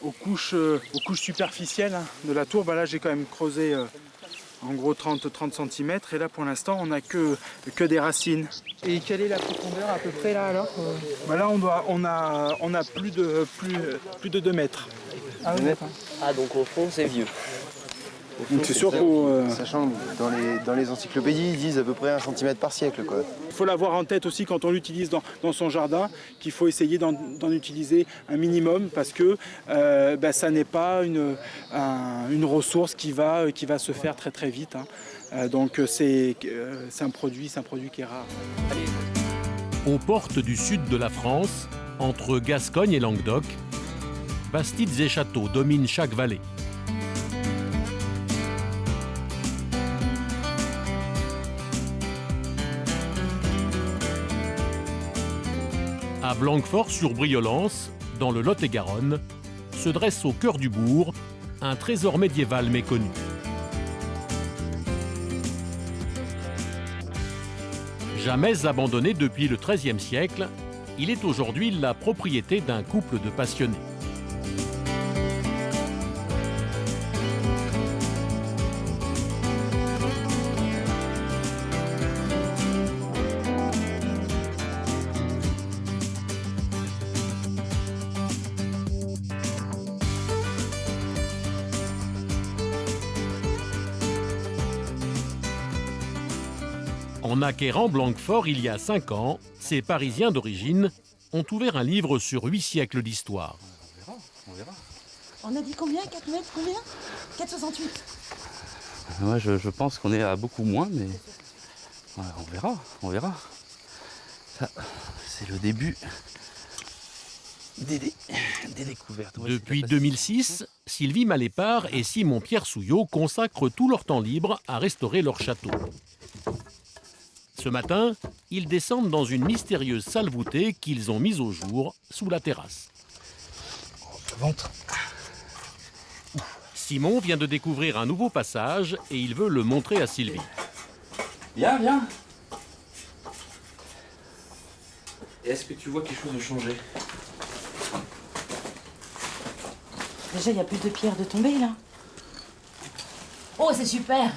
aux couches superficielles hein, de la tour. Bah là j'ai quand même creusé en gros 30 cm et là pour l'instant on n'a que des racines. Et quelle est la profondeur à peu près là alors bah là on a plus de 2 mètres. Ah, oui, ah donc au fond c'est vieux. Donc c'est sûr qu'on... Sachant que dans les encyclopédies, ils disent à peu près 1 cm par siècle, quoi. Il faut l'avoir en tête aussi quand on l'utilise dans son jardin, qu'il faut essayer d'en utiliser un minimum parce que ça n'est pas une ressource qui va se faire très très vite. Hein. Donc c'est un produit qui est rare. Aux portes du sud de la France, entre Gascogne et Languedoc, bastides et châteaux dominent chaque vallée. À Blanquefort-sur-Briolance, dans le Lot-et-Garonne, se dresse au cœur du bourg un trésor médiéval méconnu. Jamais abandonné depuis le XIIIe siècle, il est aujourd'hui la propriété d'un couple de passionnés. En acquérant Blanquefort il y a 5 ans, ces Parisiens d'origine ont ouvert un livre sur 8 siècles d'histoire. On verra. On a dit combien? 4 mètres? Combien? 4,68. Moi je pense qu'on est à beaucoup moins, mais on verra. Ça, c'est le début des découvertes. Depuis 2006, Sylvie Malépard et Simon-Pierre Souillot consacrent tout leur temps libre à restaurer leur château. Ce matin, ils descendent dans une mystérieuse salle voûtée qu'ils ont mise au jour sous la terrasse. Ventre. Simon vient de découvrir un nouveau passage et il veut le montrer à Sylvie. Viens. Est-ce que tu vois quelque chose de changé? Déjà, il n'y a plus de pierres de tomber, là. Oh, c'est super!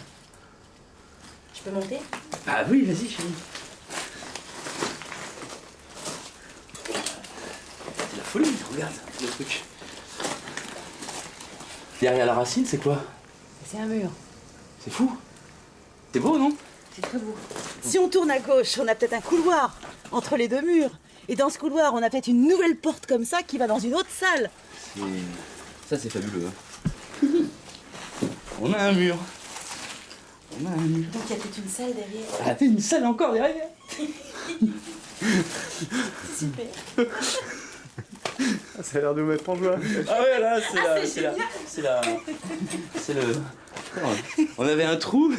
Je peux monter? Ah oui, vas-y, chérie. C'est la folie, regarde le truc. Derrière la racine, c'est quoi? C'est un mur. C'est fou. C'est beau, non? C'est très beau. Si on tourne à gauche, on a peut-être un couloir entre les deux murs. Et dans ce couloir, on a peut-être une nouvelle porte comme ça qui va dans une autre salle. Ça, c'est fabuleux. Hein. On a un mur. Donc il y a toute une salle derrière. Ah, t'as une salle encore derrière. C'est super. Ça a l'air de mettre en joie. Ah ouais, là, c'est le... On avait un trou,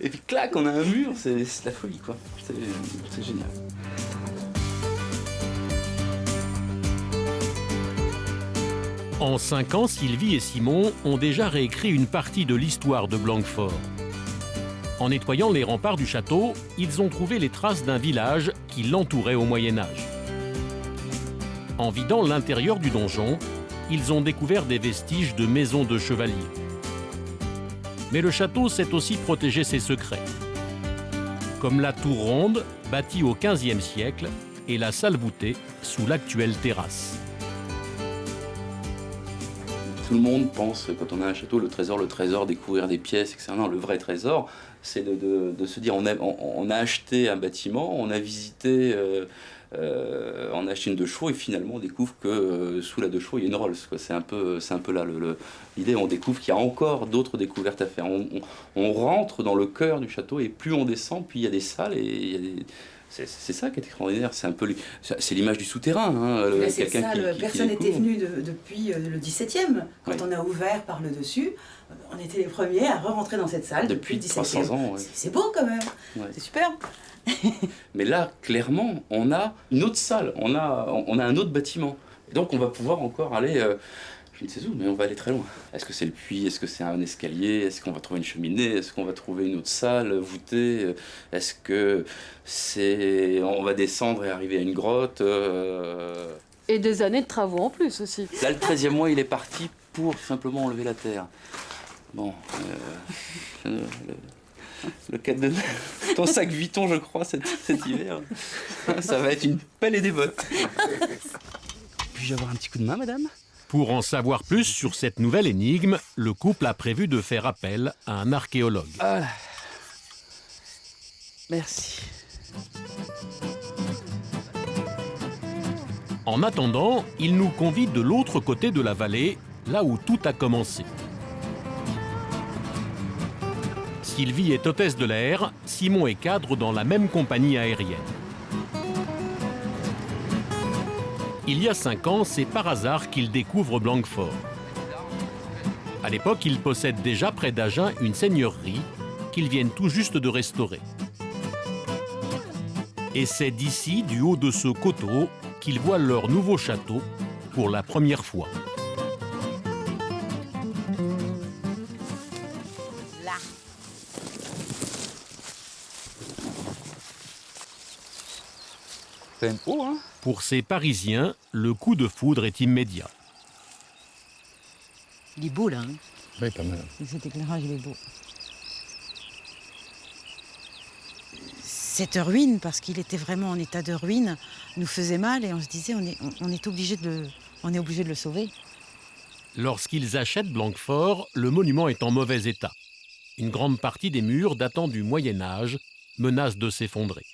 et puis clac, on a un mur, c'est la folie, quoi. C'est génial. En 5 ans, Sylvie et Simon ont déjà réécrit une partie de l'histoire de Blanquefort. En nettoyant les remparts du château, ils ont trouvé les traces d'un village qui l'entourait au Moyen-Âge. En vidant l'intérieur du donjon, ils ont découvert des vestiges de maisons de chevaliers. Mais le château sait aussi protéger ses secrets. Comme la tour ronde, bâtie au XVe siècle, et la salle voûtée sous l'actuelle terrasse. Tout le monde pense, quand on a un château, le trésor, découvrir des pièces, etc. Non, le vrai trésor, c'est de se dire, on a acheté un bâtiment, on a visité, on a acheté une 2 chevaux, et finalement on découvre que sous la 2 chevaux, il y a une Rolls. C'est un peu là l'idée, on découvre qu'il y a encore d'autres découvertes à faire. On rentre dans le cœur du château, et plus on descend, plus il y a des salles, et il y a des... C'est ça qui est extraordinaire, c'est l'image du souterrain. Hein, personne n'était venu depuis le 17e. Quand on a ouvert par le dessus, on était les premiers à re-rentrer dans cette salle depuis le 17e. 300 ans. Ouais. C'est beau quand même, c'est super. Mais là, clairement, on a une autre salle, on a un autre bâtiment. Et donc on va pouvoir encore aller, je ne sais où, mais on va aller très loin. Est-ce que c'est le puits? Est-ce que c'est un escalier? Est-ce qu'on va trouver une cheminée? Est-ce qu'on va trouver une autre salle voûtée? Est-ce que on va descendre et arriver à une grotte? Et des années de travaux en plus aussi. Là, le 13e mois, il est parti pour simplement enlever la terre. Bon, le cadenas, ton sac Vuitton, je crois, cet hiver, ça va être une pelle et des bottes. Puis-je avoir un petit coup de main, madame? Pour en savoir plus sur cette nouvelle énigme, le couple a prévu de faire appel à un archéologue. Voilà. Merci. En attendant, il nous convie de l'autre côté de la vallée, là où tout a commencé. Sylvie est hôtesse de l'air, Simon est cadre dans la même compagnie aérienne. Il y a 5 ans, c'est par hasard qu'il découvre Blanquefort. À l'époque, il possède déjà près d'Agen une seigneurie qu'ils viennent tout juste de restaurer. Et c'est d'ici, du haut de ce coteau, qu'ils voient leur nouveau château pour la première fois. Là. C'est un pot, hein? Pour ces Parisiens, le coup de foudre est immédiat. Il est beau là. Hein. Oui, pas mal. Cet éclairage, il est beau. Cette ruine, parce qu'il était vraiment en état de ruine, nous faisait mal et on se disait on est obligé de le sauver. Lorsqu'ils achètent Blanquefort, le monument est en mauvais état. Une grande partie des murs datant du Moyen-Âge menace de s'effondrer.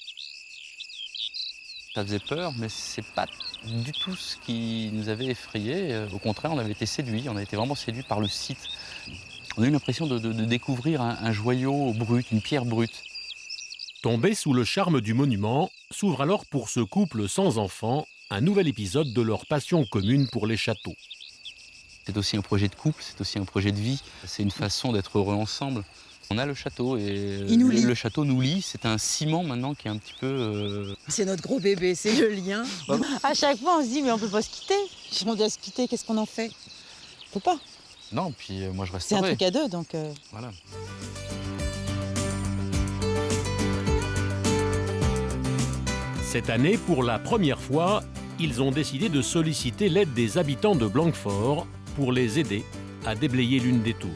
Ça faisait peur, mais c'est pas du tout ce qui nous avait effrayés. Au contraire, on avait été séduits, on a été vraiment séduits par le site. On a eu l'impression de découvrir un joyau brut, une pierre brute. Tombés sous le charme du monument, s'ouvre alors pour ce couple sans enfants un nouvel épisode de leur passion commune pour les châteaux. C'est aussi un projet de couple, c'est aussi un projet de vie. C'est une façon d'être heureux ensemble. On a le château et Il nous lie. le château nous lie. C'est un ciment maintenant qui est un petit peu... C'est notre gros bébé, c'est le lien. À chaque fois, on se dit mais on peut pas se quitter. Si on doit se quitter, qu'est-ce qu'on en fait? On peut pas. Non, puis moi je C'est resterai. un truc à deux, donc. Voilà. Cette année, pour la première fois, ils ont décidé de solliciter l'aide des habitants de Blanquefort pour les aider à déblayer l'une des tours.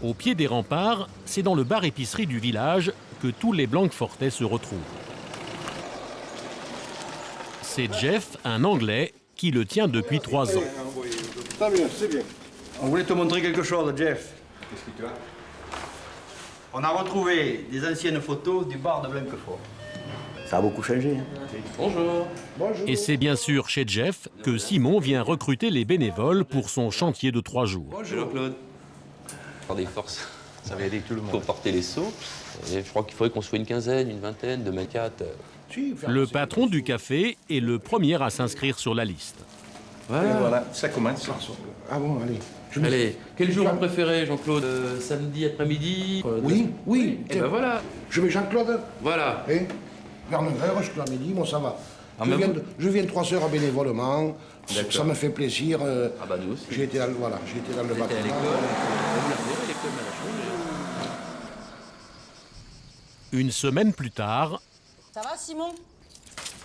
Au pied des remparts, c'est dans le bar-épicerie du village que tous les Blanquefortais se retrouvent. C'est Jeff, un Anglais, qui le tient depuis 3 ans. Très bien, c'est bien. On voulait te montrer quelque chose, Jeff. Qu'est-ce que tu as? On a retrouvé des anciennes photos du bar de Blanquefort. Ça a beaucoup changé. Hein. Bonjour. Et c'est bien sûr chez Jeff que Simon vient recruter les bénévoles pour son chantier de 3 jours. Bonjour Claude. Avoir des forces. Ça va aider tout le monde. Pour porter les seaux. Et je crois qu'il faudrait qu'on soit une quinzaine, une vingtaine de maquettes. Le patron du café est le premier à s'inscrire sur la liste. Voilà, ça commence. Ah bon, allez. Allez, quel jour vous préférez, Jean-Claude? Samedi après-midi? Oui. Et ben voilà. Je mets Jean-Claude, Voilà. Vers 9h, jusqu'à midi, bon, ça va. Je viens 3 heures bénévolement, ça me fait plaisir. Ah bah nous aussi. J'ai été dans le bâtiment. À l'école, Une semaine plus tard, Ça va, Simon?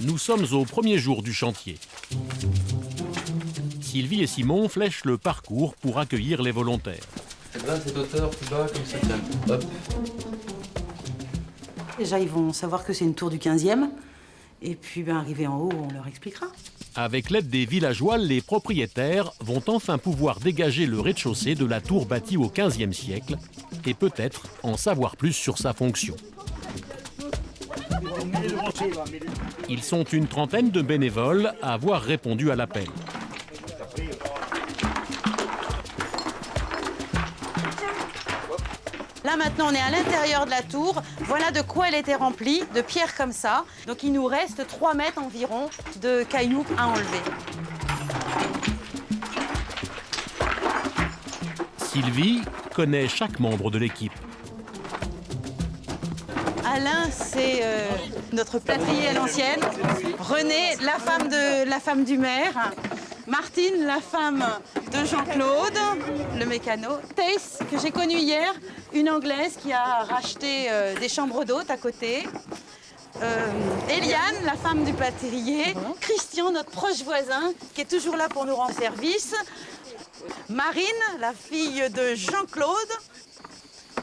nous sommes au premier jour du chantier. Sylvie et Simon flèchent le parcours pour accueillir les volontaires. Là, cette hauteur plus bas, comme ça. Hop. Déjà, ils vont savoir que c'est une tour du 15e. Et puis, arrivé en haut, on leur expliquera. Avec l'aide des villageois, les propriétaires vont enfin pouvoir dégager le rez-de-chaussée de la tour bâtie au XVe siècle et peut-être en savoir plus sur sa fonction. Ils sont une trentaine de bénévoles à avoir répondu à l'appel. Là, maintenant, on est à l'intérieur de la tour. Voilà de quoi elle était remplie, de pierres comme ça. Donc, il nous reste 3 mètres environ de cailloux à enlever. Sylvie connaît chaque membre de l'équipe. Alain, c'est notre plâtrier à l'ancienne. René, la femme du maire. Martine, la femme de Jean-Claude, le mécano. Thaïs, que j'ai connue hier, une Anglaise qui a racheté des chambres d'hôtes à côté. Eliane, la femme du plâtrier, Christian, notre proche voisin, qui est toujours là pour nous rendre service, Marine, la fille de Jean-Claude,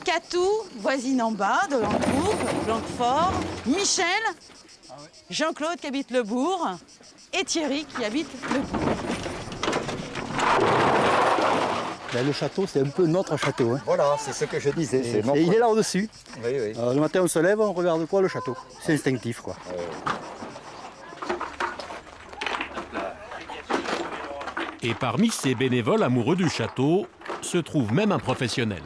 Catou, voisine en bas de Lancourt, Blanquefort, Michel, Jean-Claude qui habite le bourg et Thierry qui habite le bourg. Ben, le château, c'est un peu notre château. Hein. Voilà, c'est ce que je disais. Et il est là au-dessus. Oui, oui. Le matin, on se lève, on regarde quoi? Le château. C'est instinctif, quoi. Et parmi ces bénévoles amoureux du château, se trouve même un professionnel.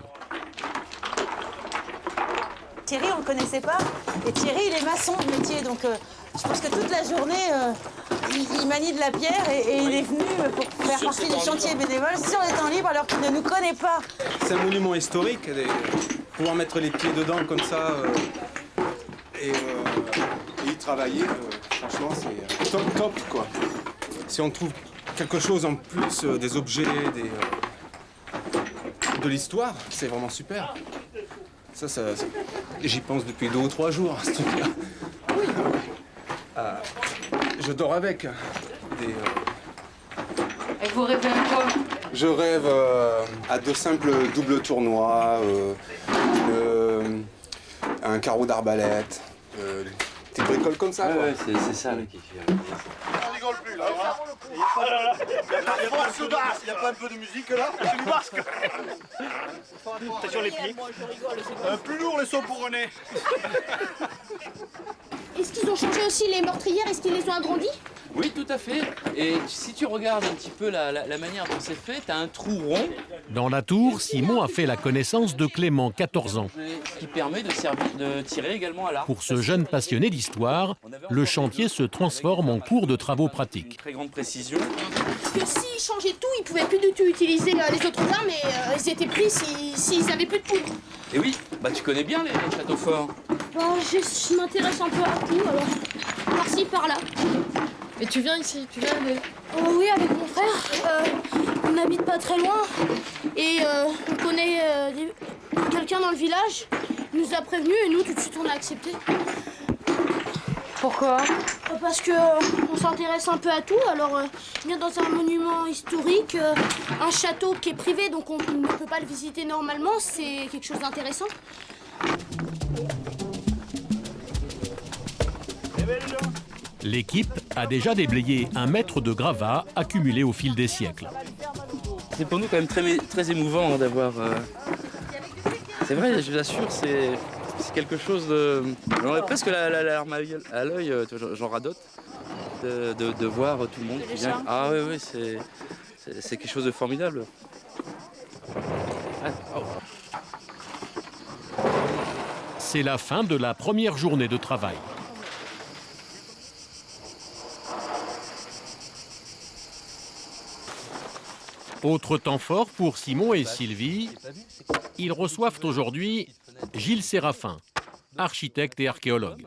Thierry, on ne le connaissait pas. Et Thierry, il est maçon de métier. Donc, je pense que toute la journée, il manie de la pierre et il est venu pour faire partie du chantier bénévole sur les temps libres alors qu'il ne nous connaît pas. C'est un monument historique. Pouvoir mettre les pieds dedans comme ça et y travailler, franchement, c'est top, quoi. Si on trouve quelque chose en plus, des objets, de l'histoire, c'est vraiment super. Ça, j'y pense depuis 2 ou 3 jours, à ce truc-là. Je dors avec. Et vous rêvez à quoi? Je rêve à de simples doubles tournois, un carreau d'arbalète, des bricoles comme ça. Ouais, c'est ça le kiff. On rigole plus là. Il n'y a pas un peu de musique là? C'est du basque. T'es sur les pieds. Plus lourd les sauts bourronnais. Est-ce qu'ils ont changé aussi les meurtrières? Est-ce qu'ils les ont agrandis? Oui, tout à fait. Et si tu regardes un petit peu la manière dont c'est fait, tu as un trou rond. Dans la tour, Simon a fait la connaissance de Clément, 14 ans. Qui permet de tirer également à l'arc. Pour ce jeune passionné d'histoire, le chantier se transforme en cours de travaux pratiques. Très grande précision. Que s'ils changeaient tout, ils pouvaient plus du tout utiliser les autres armes et ils étaient pris s'ils avaient plus de poudre. Et oui, bah tu connais bien les châteaux forts. Bon, je m'intéresse un peu à tout, alors par-ci, par-là. Et tu viens ici, tu viens de... Oui, avec mon frère. On n'habite pas très loin et on connaît quelqu'un dans le village. Il nous a prévenus et nous, tout de suite, on a accepté. Pourquoi? Parce que on s'intéresse un peu à tout. Alors, bien dans un monument historique, un château qui est privé, donc on ne peut pas le visiter normalement, c'est quelque chose d'intéressant. L'équipe a déjà déblayé 1 mètre de gravats accumulés au fil des siècles. C'est pour nous quand même très émouvant d'avoir... C'est vrai, je vous assure, c'est quelque chose de... J'en ai presque la larme à l'œil, j'en radote, de voir tout le monde qui vient. Ah oui, c'est quelque chose de formidable. C'est la fin de la première journée de travail. Autre temps fort pour Simon et Sylvie, ils reçoivent aujourd'hui Gilles Séraphin, architecte et archéologue.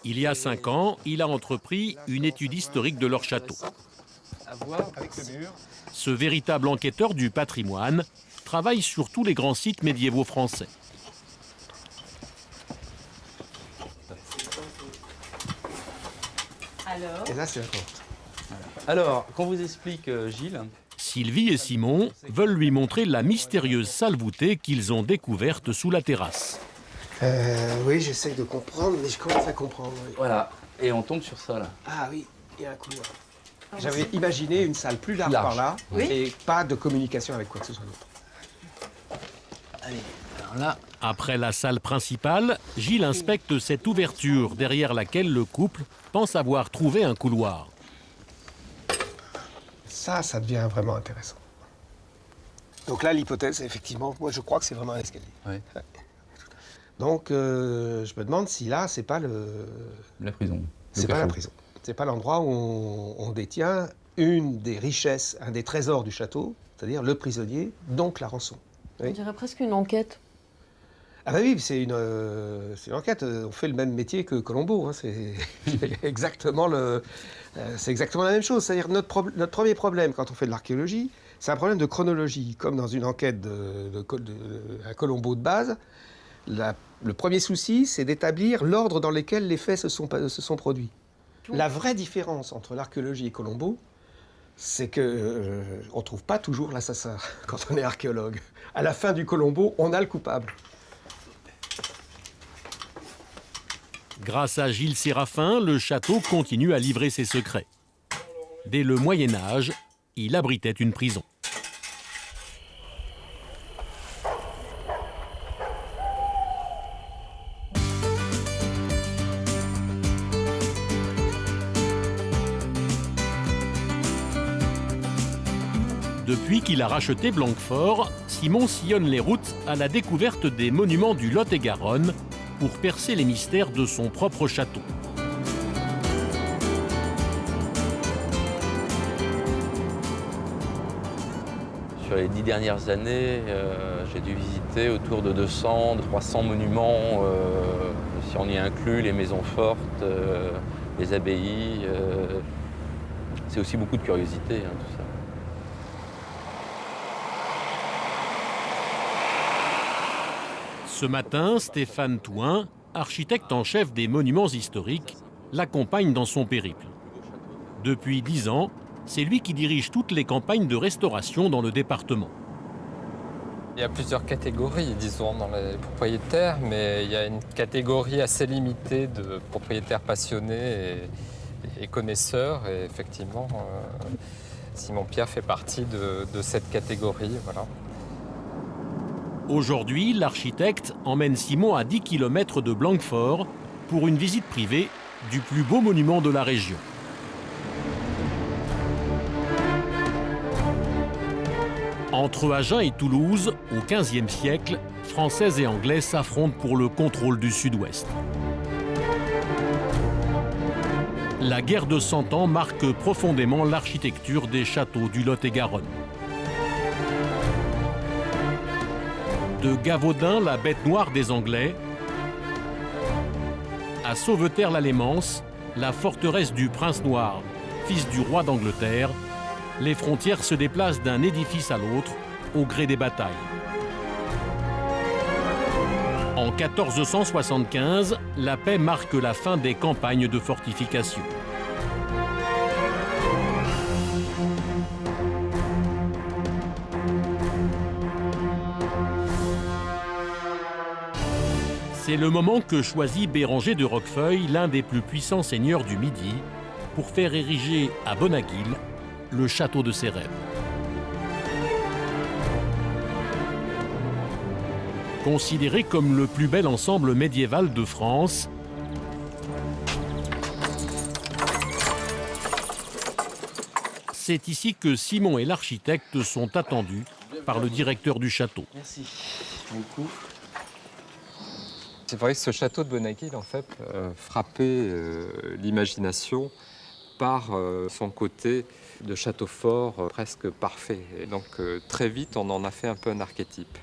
Il y a 5 ans, il a entrepris une étude historique de leur château. Ce véritable enquêteur du patrimoine travaille sur tous les grands sites médiévaux français. Et là, c'est la porte. Alors, qu'on vous explique, Gilles. Sylvie et Simon veulent lui montrer la mystérieuse salle voûtée qu'ils ont découverte sous la terrasse. Oui, j'essaye de comprendre, mais je commence à comprendre. Oui. Voilà, et on tombe sur ça, là. Ah oui, il y a un couloir. J'avais imaginé une salle plus large par là, et pas de communication avec quoi que ce soit d'autre. Allez, alors là... Après la salle principale, Gilles inspecte cette ouverture derrière laquelle le couple pense avoir trouvé un couloir. Ça devient vraiment intéressant. Donc là, l'hypothèse, effectivement, moi je crois que c'est vraiment un escalier. Ouais. Ouais. Donc je me demande si là, c'est pas la prison. C'est pas la prison. C'est pas l'endroit où on détient une des richesses, un des trésors du château, c'est-à-dire le prisonnier, donc la rançon. Oui. On dirait presque une enquête. Ah bah oui, c'est une enquête. On fait le même métier que Colombo. Hein. C'est exactement la même chose. C'est-à-dire notre premier problème quand on fait de l'archéologie, c'est un problème de chronologie. Comme dans une enquête à Colombo de base, Le premier souci, c'est d'établir l'ordre dans lequel les faits se sont produits. La vraie différence entre l'archéologie et Colombo, c'est qu'on ne trouve pas toujours l'assassin quand on est archéologue. À la fin du Colombo, on a le coupable. Grâce à Gilles Séraphin, le château continue à livrer ses secrets. Dès le Moyen Âge, il abritait une prison. Depuis qu'il a racheté Blanquefort, Simon sillonne les routes à la découverte des monuments du Lot-et-Garonne pour percer les mystères de son propre château. Sur les 10 dernières années, j'ai dû visiter autour de 200-300 monuments, si on y inclut les maisons fortes, les abbayes. C'est aussi beaucoup de curiosité, hein, tout ça. Ce matin, Stéphane Touin, architecte en chef des monuments historiques, l'accompagne dans son périple. Depuis 10 ans, c'est lui qui dirige toutes les campagnes de restauration dans le département. Il y a plusieurs catégories, disons, dans les propriétaires, mais il y a une catégorie assez limitée de propriétaires passionnés et connaisseurs. Et effectivement, Simon-Pierre fait partie de cette catégorie. Voilà. Aujourd'hui, l'architecte emmène Simon à 10 km de Blanquefort pour une visite privée du plus beau monument de la région. Entre Agen et Toulouse, au XVe siècle, Français et Anglais s'affrontent pour le contrôle du Sud-Ouest. La guerre de 100 ans marque profondément l'architecture des châteaux du Lot-et-Garonne. De Gavaudin, la bête noire des Anglais, à Sauveterre-la-Lémance, la forteresse du Prince Noir, fils du roi d'Angleterre, les frontières se déplacent d'un édifice à l'autre au gré des batailles. En 1475, la paix marque la fin des campagnes de fortification. C'est le moment que choisit Béranger de Roquefeuille, l'un des plus puissants seigneurs du Midi, pour faire ériger à Bonaguil le château de ses rêves. Considéré comme le plus bel ensemble médiéval de France, c'est ici que Simon et l'architecte sont attendus par le directeur du château. Merci beaucoup. C'est vrai que ce château de Bonaguil, en fait, frappait l'imagination par son côté de château fort presque parfait. Et donc très vite, on en a fait un peu un archétype.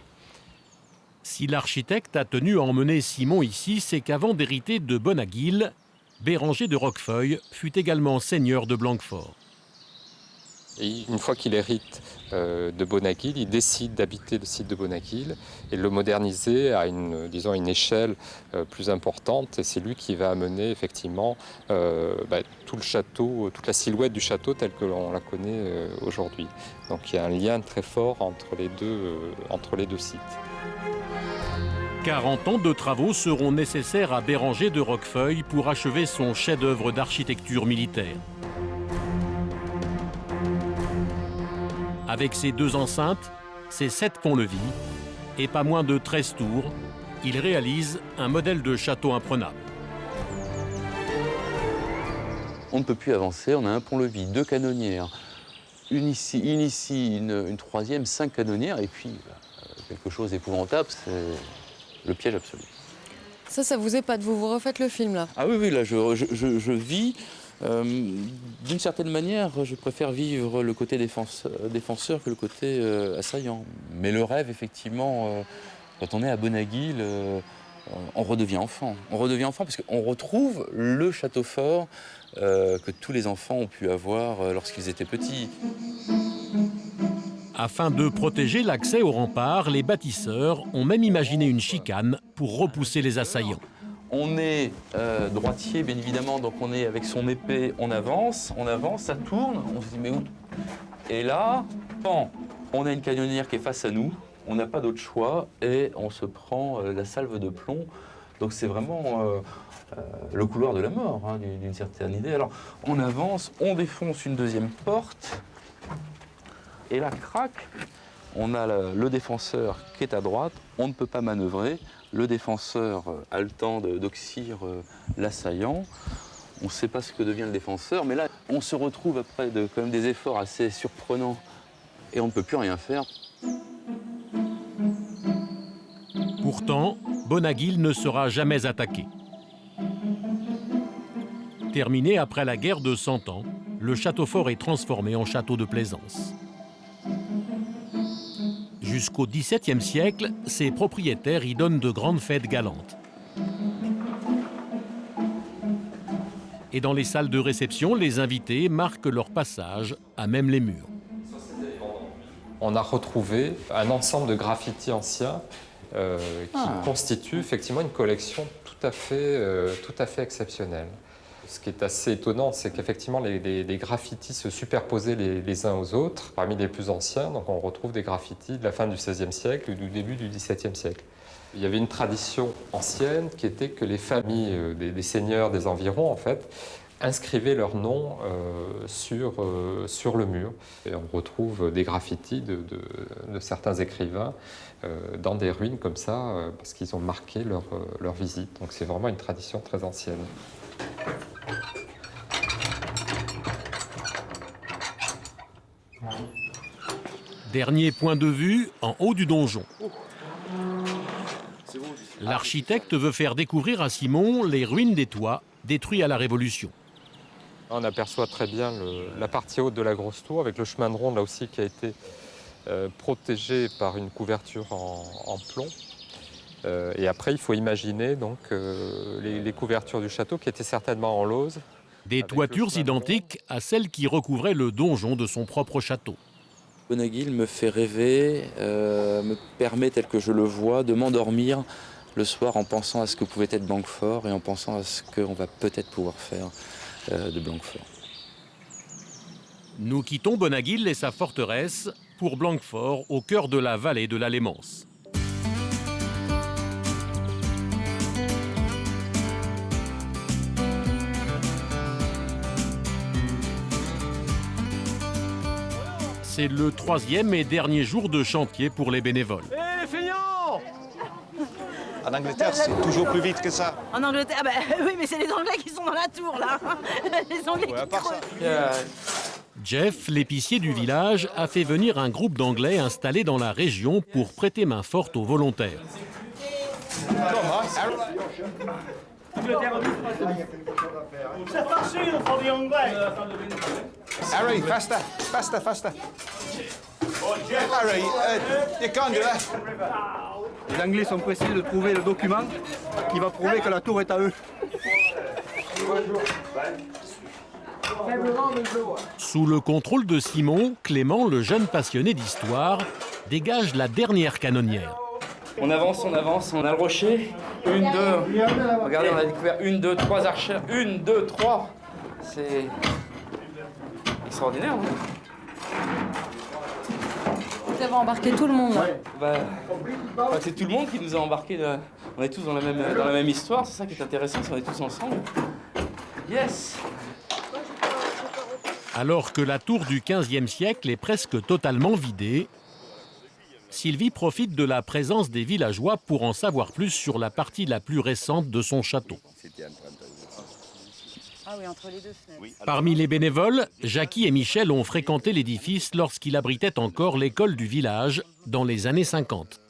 Si l'architecte a tenu à emmener Simon ici, c'est qu'avant d'hériter de Bonaguil, Béranger de Roquefeuille fut également seigneur de Blanquefort. Et une fois qu'il hérite de Bonaguil, il décide d'habiter le site de Bonaguil et de le moderniser à une échelle plus importante. Et c'est lui qui va amener effectivement tout le château, toute la silhouette du château telle que l'on la connaît aujourd'hui. Donc il y a un lien très fort entre les deux sites. 40 ans de travaux seront nécessaires à Béranger de Roquefeuille pour achever son chef-d'œuvre d'architecture militaire. Avec ses 2 enceintes, ses 7 ponts-levis et pas moins de 13 tours, il réalise un modèle de château imprenable. On ne peut plus avancer, on a un pont-levis, 2 canonnières, une ici, une troisième, 5 canonnières, et puis quelque chose d'épouvantable, c'est le piège absolu. Ça vous épate, vous refaites le film là? Ah oui, là je vis. D'une certaine manière, je préfère vivre le côté défenseur que le côté assaillant. Mais le rêve, effectivement, quand on est à Bonaguil, on redevient enfant. On redevient enfant parce qu'on retrouve le château fort que tous les enfants ont pu avoir lorsqu'ils étaient petits. Afin de protéger l'accès au rempart, les bâtisseurs ont même imaginé une chicane pour repousser les assaillants. On est droitier, bien évidemment, donc on est avec son épée, on avance, ça tourne, on se dit mais où? Et là, pan, on a une canonnière qui est face à nous, on n'a pas d'autre choix et on se prend la salve de plomb. Donc c'est vraiment le couloir de la mort, hein, d'une certaine idée. Alors on avance, on défonce une deuxième porte et là, crac, on a le défenseur qui est à droite, on ne peut pas manœuvrer. Le défenseur a le temps d'oxyre l'assaillant. On ne sait pas ce que devient le défenseur, mais là, on se retrouve après quand même des efforts assez surprenants et on ne peut plus rien faire. Pourtant, Bonaguil ne sera jamais attaqué. Terminé après la guerre de 100 ans, le château fort est transformé en château de plaisance. Jusqu'au XVIIe siècle, ses propriétaires y donnent de grandes fêtes galantes. Et dans les salles de réception, les invités marquent leur passage à même les murs. On a retrouvé un ensemble de graffitis anciens qui constitue effectivement une collection tout à fait exceptionnelle. Ce qui est assez étonnant, c'est qu'effectivement les graffitis se superposaient les uns aux autres. Parmi les plus anciens, donc on retrouve des graffitis de la fin du XVIe siècle ou du début du XVIIe siècle. Il y avait une tradition ancienne qui était que les familles des seigneurs des environs, en fait, inscrivaient leur nom sur le mur. Et on retrouve des graffitis de certains écrivains dans des ruines comme ça, parce qu'ils ont marqué leur visite. Donc c'est vraiment une tradition très ancienne. Dernier point de vue, en haut du donjon. L'architecte veut faire découvrir à Simon les ruines des toits détruits à la Révolution. On aperçoit très bien la partie haute de la grosse tour, avec le chemin de ronde là aussi qui a été protégé par une couverture en plomb. Et après, il faut imaginer donc, les couvertures du château qui étaient certainement en lauze. Des toitures identiques à celles qui recouvraient le donjon de son propre château. Bonaguil me fait rêver, me permet, tel que je le vois, de m'endormir le soir en pensant à ce que pouvait être Blanquefort et en pensant à ce qu'on va peut-être pouvoir faire de Blanquefort. Nous quittons Bonaguil et sa forteresse pour Blanquefort, au cœur de la vallée de la Lémance. C'est le 3e et dernier jour de chantier pour les bénévoles. Hé, les feignants! En Angleterre, c'est toujours plus vite que ça. En Angleterre, bah, oui, mais c'est les Anglais qui sont dans la tour, là. Les Anglais qui creusent. Jeff, l'épicier du village, a fait venir un groupe d'Anglais installés dans la région pour prêter main forte aux volontaires. Harry, faster, faster, faster. Harry, you can't do that. Les Anglais sont pressés de trouver le document qui va prouver que la tour est à eux. Sous le contrôle de Simon, Clément, le jeune passionné d'histoire, dégage la dernière canonnière. On avance, on a le rocher. 1, 2. Regardez, on a découvert 1, 2, 3 archères. 1, 2, 3. C'est extraordinaire, hein. Vous avez embarqué tout le monde. C'est tout le monde qui nous a embarqués. On est tous dans la même histoire. C'est ça qui est intéressant, c'est qu'on est tous ensemble. Yes. Alors que la tour du XVe siècle est presque totalement vidée, Sylvie profite de la présence des villageois pour en savoir plus sur la partie la plus récente de son château. Ah oui, entre les deux fenêtres. Parmi les bénévoles, Jackie et Michel ont fréquenté l'édifice lorsqu'il abritait encore l'école du village dans les années 50.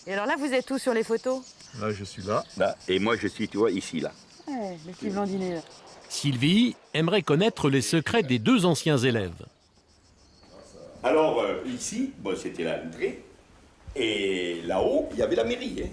Et alors là, vous êtes où sur les photos? Là, je suis là. Et moi, je suis, tu vois, ici, là. Ouais, le petit blondinet, là. Sylvie aimerait connaître les secrets des deux anciens élèves. Alors, ici, bon, c'était l'entrée. Et là-haut, il y avait la mairie. Hein.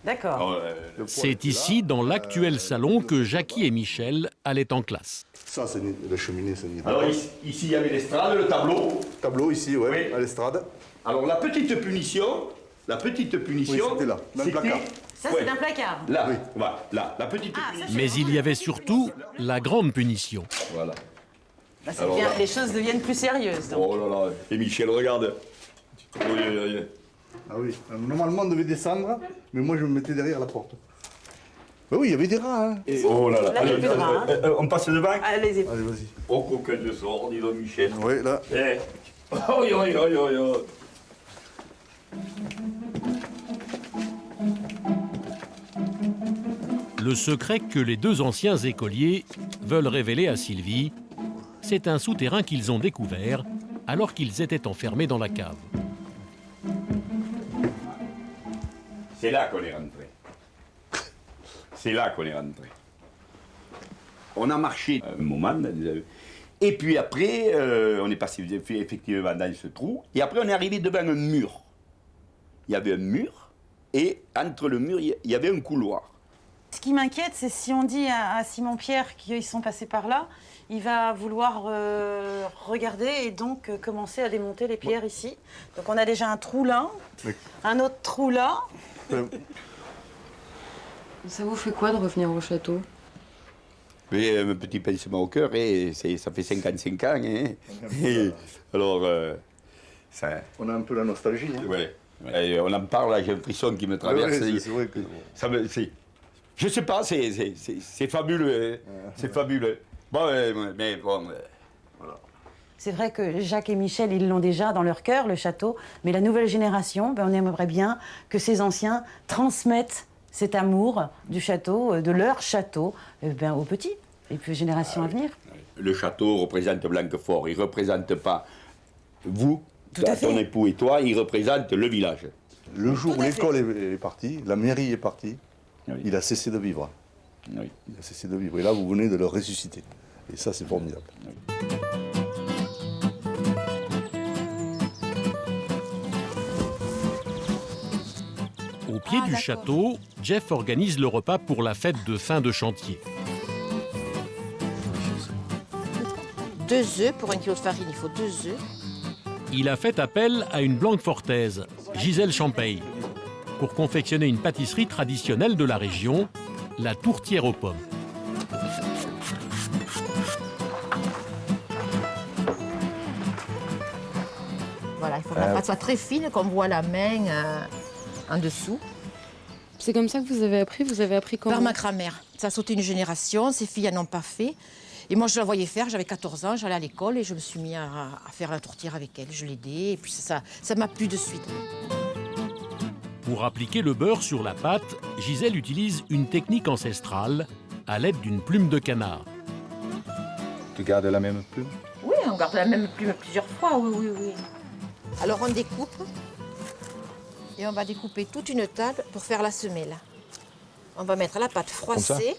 D'accord. C'est ici, dans l'actuel salon, que Jackie et Michel allaient en classe. Ça, c'est la cheminée, c'est Alors ici, il y avait l'estrade, le tableau. Tableau ici, ouais, à l'estrade. Alors la petite punition, oui, c'était là, dans le placard. Ça, c'est un placard. Là, oui, voilà, là, la petite punition. Mais il y avait surtout la grande punition. Voilà. Là, les choses deviennent plus sérieuses. Donc. Oh là là, et Michel, regarde. Ah oui, normalement on devait descendre, mais moi je me mettais derrière la porte. Ben oui, il y avait des rats, hein. Oh là là, là il n'y a plus de rats. On passe devant. Allez-y. Allez, vas-y. Oh, coquin de sort, dis donc, Michel. Oui, là. Eh. Oh, yo, yo, yo, yo. Le secret que les deux anciens écoliers veulent révéler à Sylvie, c'est un souterrain qu'ils ont découvert alors qu'ils étaient enfermés dans la cave. C'est là qu'on est rentré. C'est là qu'on est rentré. On a marché un moment, et puis après, on est passé effectivement dans ce trou, et après on est arrivé devant un mur. Il y avait un mur, et entre le mur, il y avait un couloir. Ce qui m'inquiète, c'est si on dit à Simon-Pierre qu'ils sont passés par là, il va vouloir regarder et donc commencer à démonter les pierres ici. Donc on a déjà un trou là, un autre trou là. Ça vous fait quoi de revenir au château? Oui, un petit pincement au cœur, et ça fait 55 ans. Hein. Et alors, ça... On a un peu la nostalgie. Hein. Ouais. Et on en parle, là, j'ai un frisson qui me traverse. Ouais, c'est vrai que... Je sais pas, c'est fabuleux. C'est fabuleux. Bon, mais bon, voilà. C'est vrai que Jacques et Michel, ils l'ont déjà dans leur cœur, le château. Mais la nouvelle génération, on aimerait bien que ces anciens transmettent cet amour du château, de leur château, aux petits et puis aux générations à venir. Le château représente Blanquefort. Il ne représente pas vous, ton époux et toi, il représente le village. Le jour où l'école est partie, la mairie est partie, oui. Il a cessé de vivre. Oui. Il a cessé de vivre. Et là, vous venez de le ressusciter. Et ça, c'est formidable. Oui. Au pied du château, Jeff organise le repas pour la fête de fin de chantier. 2 œufs, pour 1 kilo de farine, il faut 2 œufs. Il a fait appel à une Blanquefortaise, Gisèle Champaille, pour confectionner une pâtisserie traditionnelle de la région, la tourtière aux pommes. Voilà, il faut que la pâte soit très fine, qu'on voit la main en dessous. C'est comme ça que vous avez appris comment? Par ma grand-mère. Ça a sauté une génération, ses filles n'en ont pas fait. Et moi, je la voyais faire, j'avais 14 ans, j'allais à l'école et je me suis mis à faire la tourtière avec elle. Je l'aidais et puis ça m'a plu de suite. Pour appliquer le beurre sur la pâte, Gisèle utilise une technique ancestrale à l'aide d'une plume de canard. Tu gardes la même plume? Oui, on garde la même plume plusieurs fois, oui. Alors on découpe et on va découper toute une table pour faire la semelle. On va mettre la pâte froissée.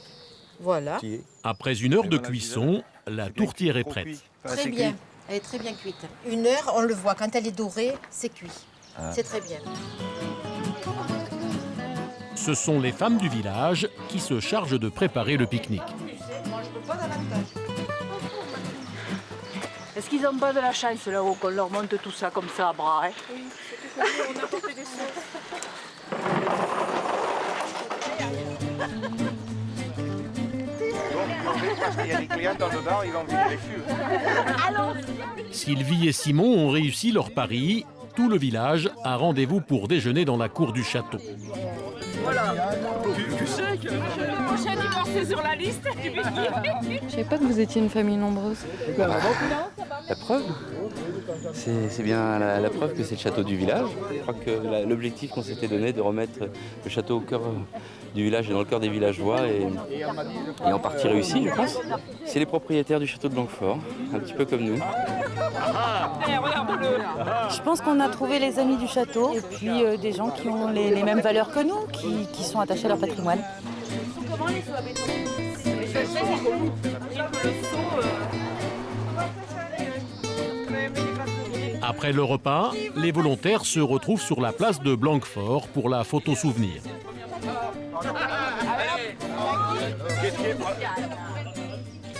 Voilà. Après 1 heure de cuisson, la tourtière est prête. Très bien, elle est très bien cuite. 1 heure, on le voit, quand elle est dorée, c'est cuit. C'est très bien. Ce sont les femmes du village qui se chargent de préparer le pique-nique. Est-ce qu'ils n'ont pas de la chance là-haut qu'on leur monte tout ça comme ça à bras, hein? Oui, on a porté des sauts. Parce qu'il y a des clients dans dedans, ils vont vider les fûts. Sylvie et Simon ont réussi leur pari. Tout le village a rendez-vous pour déjeuner dans la cour du château. Voilà. Tu sais que le prochain dimanche c'est sur la liste du pique-nique. Je savais pas que vous étiez une famille nombreuse. La preuve, c'est bien la preuve que c'est le château du village. Je crois que l'objectif qu'on s'était donné de remettre le château au cœur du village et dans le cœur des villageois est en partie réussi, je pense. C'est les propriétaires du château de Blanquefort, un petit peu comme nous. Je pense qu'on a trouvé les amis du château et puis des gens qui ont les mêmes valeurs que nous, qui sont attachés à leur patrimoine. Comment les seaux à béton? Les choses le seau. Après le repas, les volontaires se retrouvent sur la place de Blanquefort pour la photo souvenir.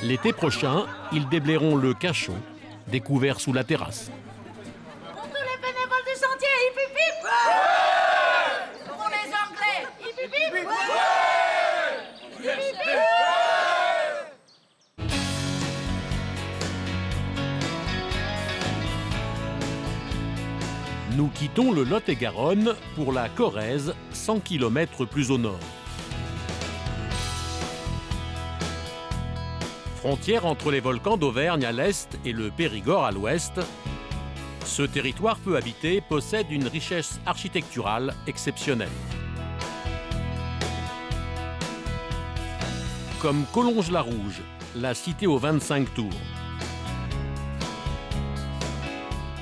L'été prochain, ils déblayeront le cachot, découvert sous la terrasse. Pour tous les bénévoles du sentier, hip hip hip! Ouais! Pour les Anglais, hip hip hip! Ouais! Hip hip hip! Nous quittons le Lot-et-Garonne pour la Corrèze, 100 km plus au nord. Frontière entre les volcans d'Auvergne à l'est et le Périgord à l'ouest, ce territoire peu habité possède une richesse architecturale exceptionnelle. Comme Collonges-la-Rouge, la cité aux 25 tours.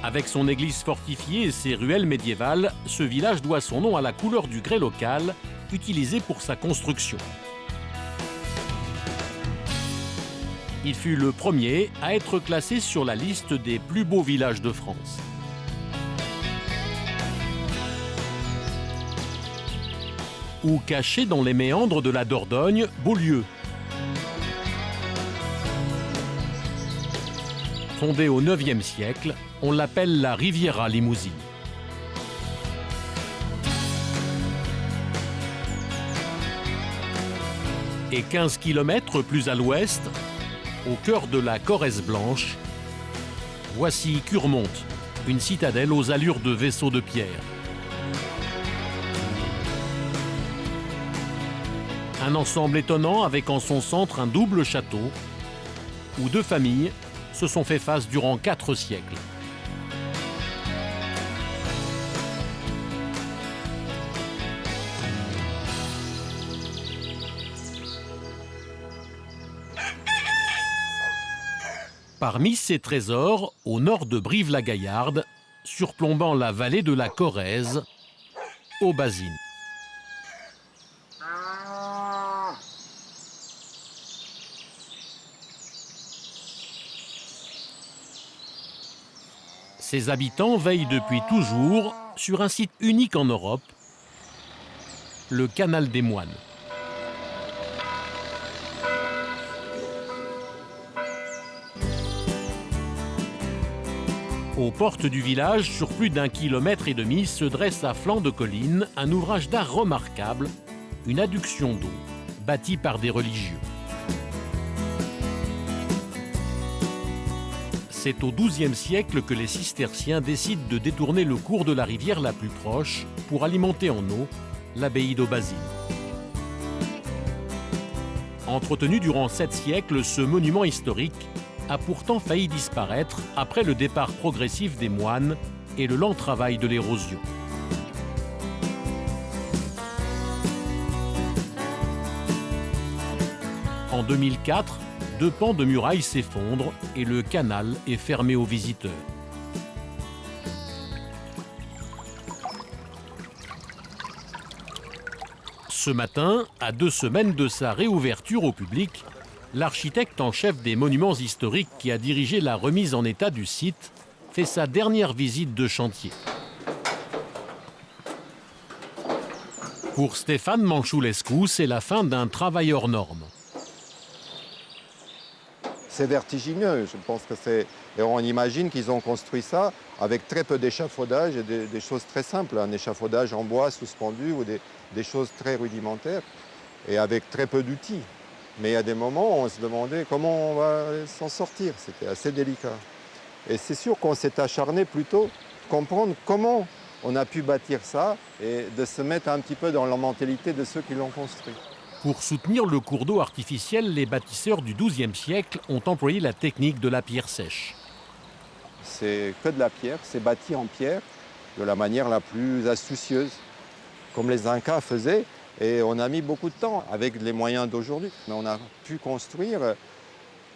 Avec son église fortifiée et ses ruelles médiévales, ce village doit son nom à la couleur du grès local, utilisé pour sa construction. Il fut le premier à être classé sur la liste des plus beaux villages de France. Ou caché dans les méandres de la Dordogne, Beaulieu. Fondée au IXe siècle, on l'appelle la Riviera Limousine. Et 15 km plus à l'ouest, au cœur de la Corrèze blanche, voici Curmonte, une citadelle aux allures de vaisseau de pierre. Un ensemble étonnant avec en son centre un double château, où deux familles se sont fait face durant 4 siècles. Parmi ces trésors, au nord de Brive-la-Gaillarde, surplombant la vallée de la Corrèze, Aubazine. Ses habitants veillent depuis toujours sur un site unique en Europe, le canal des Moines. Aux portes du village, sur plus d'1,5 km, se dresse à flanc de colline un ouvrage d'art remarquable, une adduction d'eau, bâtie par des religieux. C'est au XIIe siècle que les cisterciens décident de détourner le cours de la rivière la plus proche pour alimenter en eau l'abbaye d'Aubazine. Entretenu durant 7 siècles, ce monument historique a pourtant failli disparaître après le départ progressif des moines et le lent travail de l'érosion. En 2004, 2 pans de muraille s'effondrent et le canal est fermé aux visiteurs. Ce matin, à 2 semaines de sa réouverture au public, l'architecte en chef des monuments historiques qui a dirigé la remise en état du site fait sa dernière visite de chantier. Pour Stéphane Manchoulescu, c'est la fin d'un travail hors norme. C'est vertigineux, je pense que c'est... Et on imagine qu'ils ont construit ça avec très peu d'échafaudage et des choses très simples, un échafaudage en bois suspendu ou des choses très rudimentaires et avec très peu d'outils. Mais il y a des moments où on se demandait comment on va s'en sortir, c'était assez délicat. Et c'est sûr qu'on s'est acharné plutôt comprendre comment on a pu bâtir ça et de se mettre un petit peu dans la mentalité de ceux qui l'ont construit. Pour soutenir le cours d'eau artificiel, les bâtisseurs du XIIe siècle ont employé la technique de la pierre sèche. C'est que de la pierre, c'est bâti en pierre de la manière la plus astucieuse, comme les Incas faisaient. Et on a mis beaucoup de temps avec les moyens d'aujourd'hui. Mais on a pu construire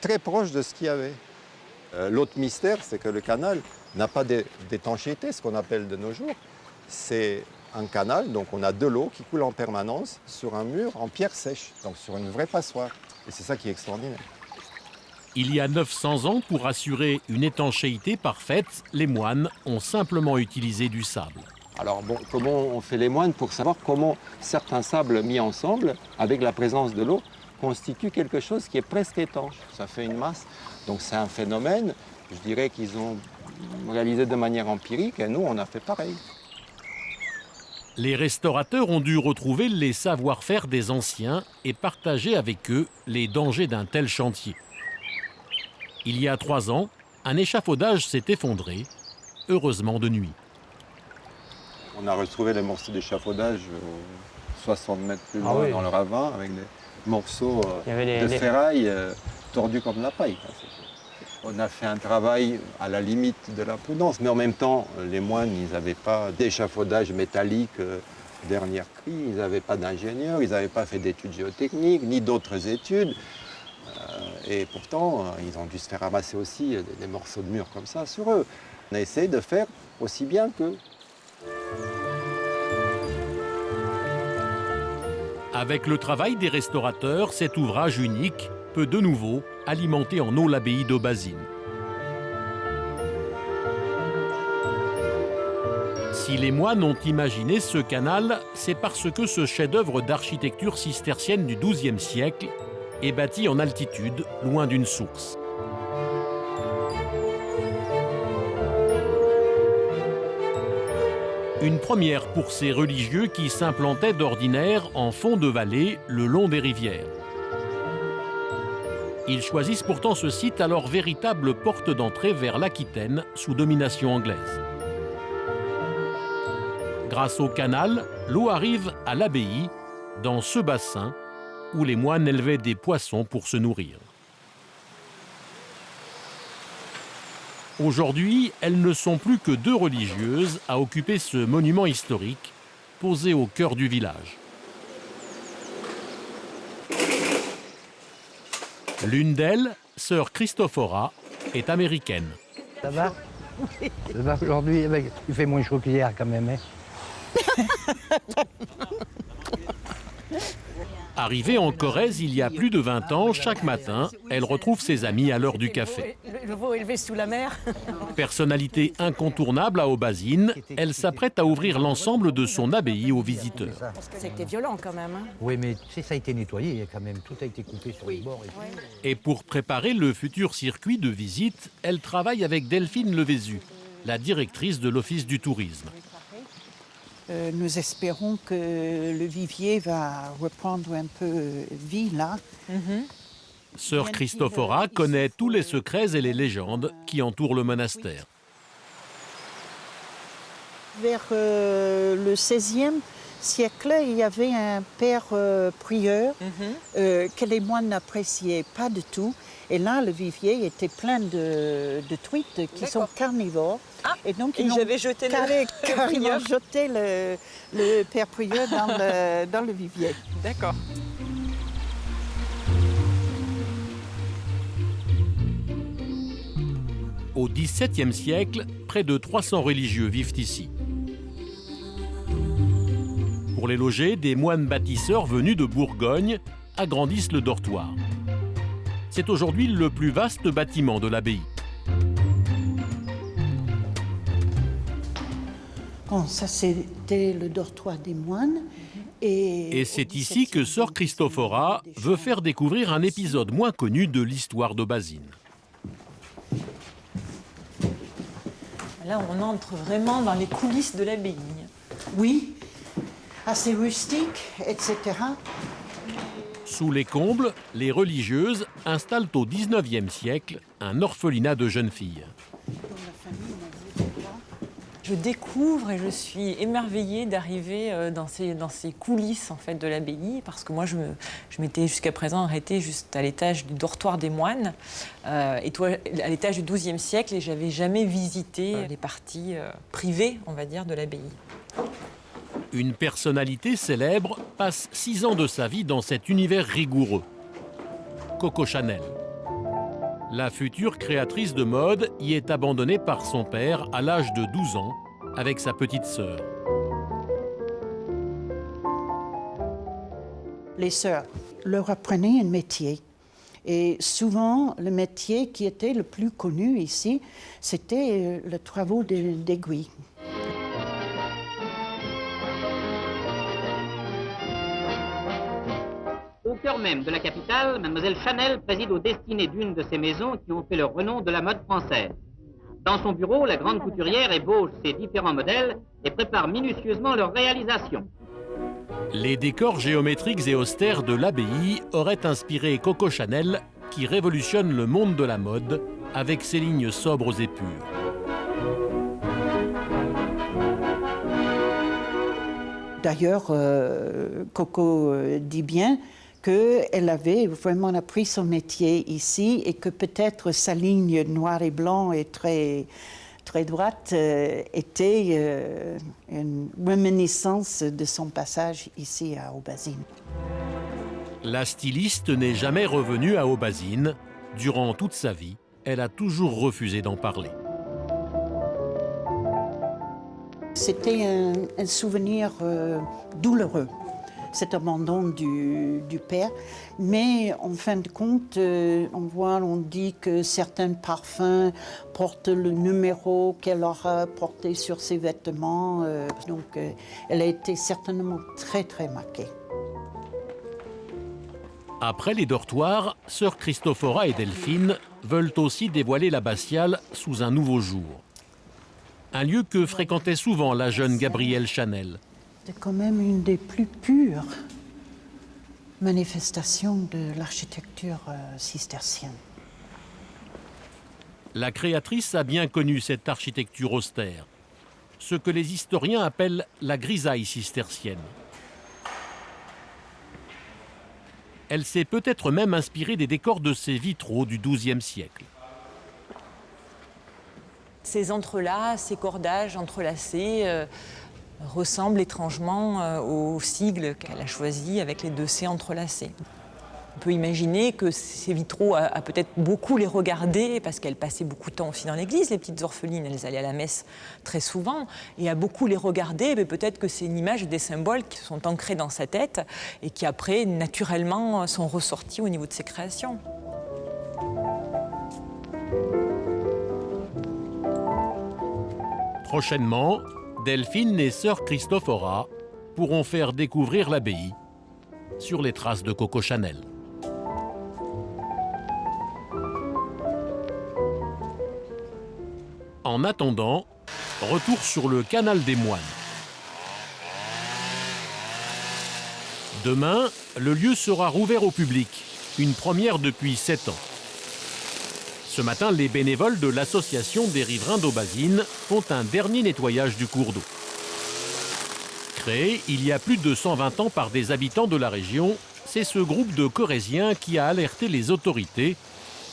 très proche de ce qu'il y avait. L'autre mystère, c'est que le canal n'a pas d'étanchéité, ce qu'on appelle de nos jours. C'est un canal, donc on a de l'eau qui coule en permanence sur un mur en pierre sèche, donc sur une vraie passoire. Et c'est ça qui est extraordinaire. Il y a 900 ans, pour assurer une étanchéité parfaite, les moines ont simplement utilisé du sable. Alors bon, comment on fait les moines pour savoir comment certains sables mis ensemble, avec la présence de l'eau, constitue quelque chose qui est presque étanche. Ça fait une masse. Donc c'est un phénomène, je dirais qu'ils ont réalisé de manière empirique et nous, on a fait pareil. Les restaurateurs ont dû retrouver les savoir-faire des anciens et partager avec eux les dangers d'un tel chantier. Il y a 3 ans, un échafaudage s'est effondré, heureusement de nuit. On a retrouvé les morceaux d'échafaudage 60 mètres plus loin dans le ravin avec des morceaux de ferraille tordus comme la paille. On a fait un travail à la limite de la prudence, mais en même temps, les moines, ils n'avaient pas d'échafaudage métallique dernière cri, ils n'avaient pas d'ingénieurs, ils n'avaient pas fait d'études géotechniques, ni d'autres études. Et pourtant, ils ont dû se faire ramasser aussi des morceaux de mur comme ça sur eux. On a essayé de faire aussi bien qu'eux. Avec le travail des restaurateurs, cet ouvrage unique peut de nouveau alimenter en eau l'abbaye d'Aubazine. Si les moines ont imaginé ce canal, c'est parce que ce chef-d'œuvre d'architecture cistercienne du XIIe siècle est bâti en altitude, loin d'une source. Une première pour ces religieux qui s'implantaient d'ordinaire en fond de vallée le long des rivières. Ils choisissent pourtant ce site à leur véritable porte d'entrée vers l'Aquitaine sous domination anglaise. Grâce au canal, l'eau arrive à l'abbaye, dans ce bassin où les moines élevaient des poissons pour se nourrir. Aujourd'hui, elles ne sont plus que 2 religieuses à occuper ce monument historique, posé au cœur du village. L'une d'elles, sœur Christophora, est américaine. Ça va? Ça va aujourd'hui? Il fait moins chaud qu'hier quand même. Hein? Arrivée en Corrèze il y a plus de 20 ans, chaque matin, elle retrouve ses amis à l'heure du café. Le veau élevé sous la mer. Personnalité incontournable à Aubazine, elle s'apprête à ouvrir l'ensemble de son abbaye aux visiteurs. C'était violent quand même. Hein. Oui, mais tu sais, ça a été nettoyé quand même. Tout a été coupé sur les bords. Et pour préparer le futur circuit de visite, elle travaille avec Delphine Levézu, la directrice de l'Office du tourisme. Nous espérons que le vivier va reprendre un peu vie là. Sœur Christophora connaît tous les secrets et les légendes qui entourent le monastère. Vers le XVIe siècle, il y avait un père prieur que les moines n'appréciaient pas du tout. Et là, le vivier était plein de truites qui sont carnivores. Ah, et donc, ils avaient jeté carrément jeté le père prieur dans le vivier. D'accord. Au XVIIe siècle, près de 300 religieux vivent ici. Pour les loger, des moines bâtisseurs venus de Bourgogne agrandissent le dortoir. C'est aujourd'hui le plus vaste bâtiment de l'abbaye. Bon, ça c'était le dortoir des moines. Et c'est ici que sœur Christophora veut faire découvrir un épisode moins connu de l'histoire d'Aubazine. Là, on entre vraiment dans les coulisses de l'abbaye. Oui, assez rustique, etc. Sous les combles, les religieuses installent au XIXe siècle un orphelinat de jeunes filles. Je découvre et je suis émerveillée d'arriver dans ces coulisses en fait, de l'abbaye, parce que moi je m'étais jusqu'à présent arrêtée juste à l'étage du dortoir des moines, et toi à l'étage du XIIe siècle, et j'avais jamais visité les parties privées, on va dire, de l'abbaye. Une personnalité célèbre passe 6 ans de sa vie dans cet univers rigoureux. Coco Chanel. La future créatrice de mode y est abandonnée par son père à l'âge de 12 ans avec sa petite sœur. Les sœurs leur apprenaient un métier. Et souvent, le métier qui était le plus connu ici, c'était le travail d'aiguille. Au cœur même de la capitale, Mademoiselle Chanel préside aux destinées d'une de ces maisons qui ont fait le renom de la mode française. Dans son bureau, la grande couturière ébauche ses différents modèles et prépare minutieusement leur réalisation. Les décors géométriques et austères de l'abbaye auraient inspiré Coco Chanel, qui révolutionne le monde de la mode avec ses lignes sobres et pures. D'ailleurs, Coco dit bien qu'elle avait vraiment appris son métier ici et que peut-être sa ligne noir et blanc et très droite était une réminiscence de son passage ici à Aubazine. La styliste n'est jamais revenue à Aubazine. Durant toute sa vie, elle a toujours refusé d'en parler. C'était un souvenir douloureux, cet abandon du père. Mais en fin de compte, on dit que certains parfums portent le numéro qu'elle aura porté sur ses vêtements. Donc elle a été certainement très, très marquée. Après les dortoirs, sœurs Christophora et Delphine veulent aussi dévoiler l'abbatiale sous un nouveau jour. Un lieu que fréquentait souvent la jeune Gabrielle Chanel. C'est quand même une des plus pures manifestations de l'architecture cistercienne. La créatrice a bien connu cette architecture austère, ce que les historiens appellent la grisaille cistercienne. Elle s'est peut-être même inspirée des décors de ses vitraux du XIIe siècle. Ces entrelacs, ces cordages entrelacés ressemblent étrangement au sigle qu'elle a choisi avec les deux C entrelacés. On peut imaginer que ces vitraux a peut-être beaucoup les regarder parce qu'elle passait beaucoup de temps aussi dans l'église, les petites orphelines, elles allaient à la messe très souvent, et à beaucoup les regarder, mais peut-être que c'est une image et des symboles qui sont ancrés dans sa tête et qui après, naturellement, sont ressortis au niveau de ses créations. Prochainement, Delphine et sœur Christophora pourront faire découvrir l'abbaye sur les traces de Coco Chanel. En attendant, retour sur le canal des Moines. Demain, le lieu sera rouvert au public, une première depuis 7 ans. Ce matin, les bénévoles de l'association des riverains d'Aubazine font un dernier nettoyage du cours d'eau. Créé il y a plus de 120 ans par des habitants de la région, c'est ce groupe de Corréziens qui a alerté les autorités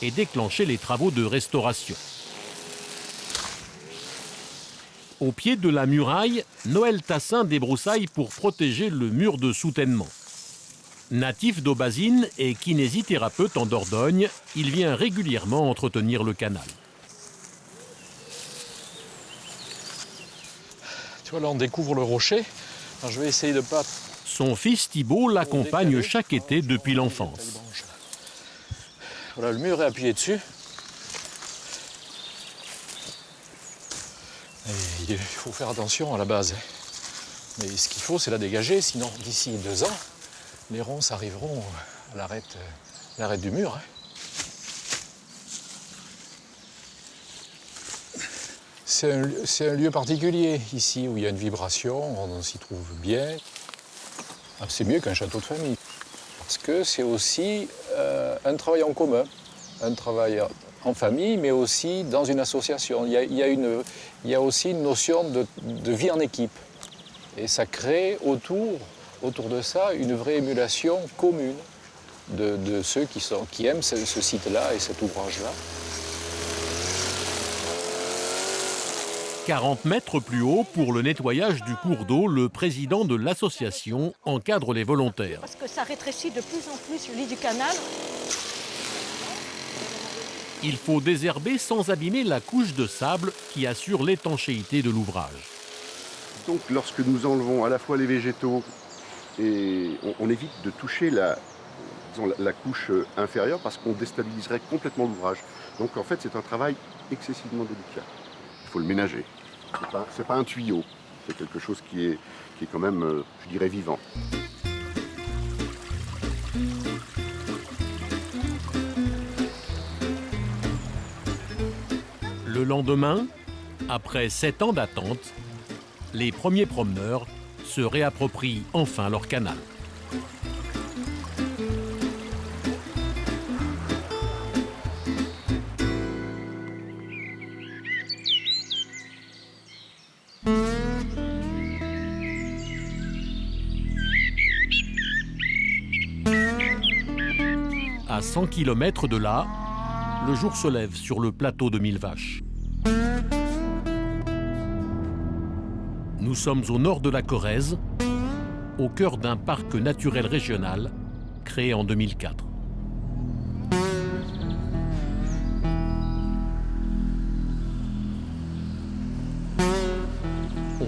et déclenché les travaux de restauration. Au pied de la muraille, Noël Tassin débroussaille pour protéger le mur de soutènement. Natif d'Aubazine et kinésithérapeute en Dordogne, il vient régulièrement entretenir le canal. Tu vois, là, on découvre le rocher. Alors, je vais essayer de pas... Son fils Thibault l'accompagne chaque été depuis l'enfance. Voilà, le mur est appuyé dessus. Et il faut faire attention à la base. Mais ce qu'il faut, c'est la dégager, sinon d'ici 2 ans, les ronces arriveront à l'arête du mur. C'est un lieu particulier ici où il y a une vibration, on s'y trouve bien. C'est mieux qu'un château de famille. Parce que c'est aussi un travail en commun, un travail en famille, mais aussi dans une association. Il y a aussi une notion de vie en équipe. Et ça crée autour de ça une vraie émulation commune de ceux qui aiment ce site-là et cet ouvrage-là. 40 mètres plus haut, pour le nettoyage du cours d'eau, le président de l'association encadre les volontaires. Parce que ça rétrécit de plus en plus le lit du canal. Il faut désherber sans abîmer la couche de sable qui assure l'étanchéité de l'ouvrage. Donc lorsque nous enlevons à la fois les végétaux et on évite de toucher la couche inférieure parce qu'on déstabiliserait complètement l'ouvrage. Donc en fait c'est un travail excessivement délicat. Il faut le ménager. C'est pas un tuyau, c'est quelque chose qui est quand même, je dirais, vivant. Le lendemain, après 7 ans d'attente, les premiers promeneurs se réapproprient enfin leur canal. À 100 km de là, le jour se lève sur le plateau de Millevaches. Nous sommes au nord de la Corrèze, au cœur d'un parc naturel régional créé en 2004.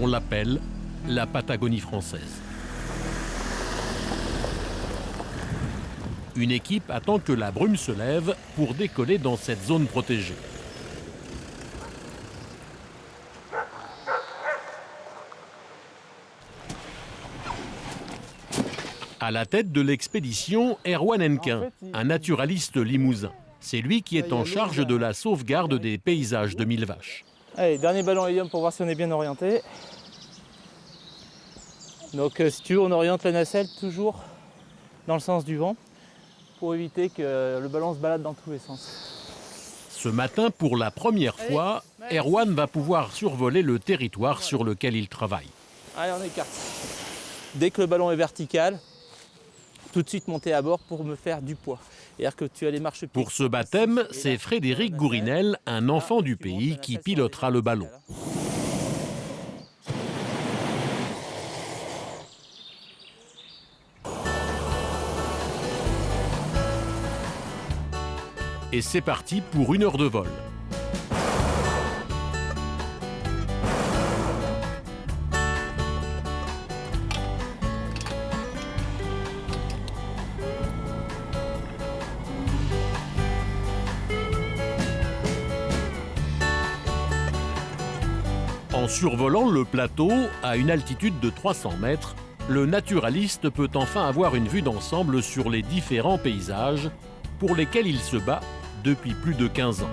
On l'appelle la Patagonie française. Une équipe attend que la brume se lève pour décoller dans cette zone protégée. À la tête de l'expédition, Erwan Henquin, un naturaliste limousin. C'est lui qui est en charge de la sauvegarde des paysages de Millevaches. Allez, dernier ballon hélium pour voir si on est bien orienté. Donc si tu veux, on oriente la nacelle toujours dans le sens du vent pour éviter que le ballon se balade dans tous les sens. Ce matin, pour la première fois, Erwan va pouvoir survoler le territoire sur lequel il travaille. Allez, on écarte. Dès que le ballon est vertical, tout de suite monter à bord pour me faire du poids. C'est-à-dire que tu as les marchepieds. Pour ce baptême, c'est Frédéric Gourinel, un enfant du pays, qui pilotera le ballon. Et c'est parti pour 1 heure de vol. En survolant le plateau à une altitude de 300 mètres, le naturaliste peut enfin avoir une vue d'ensemble sur les différents paysages pour lesquels il se bat depuis plus de 15 ans.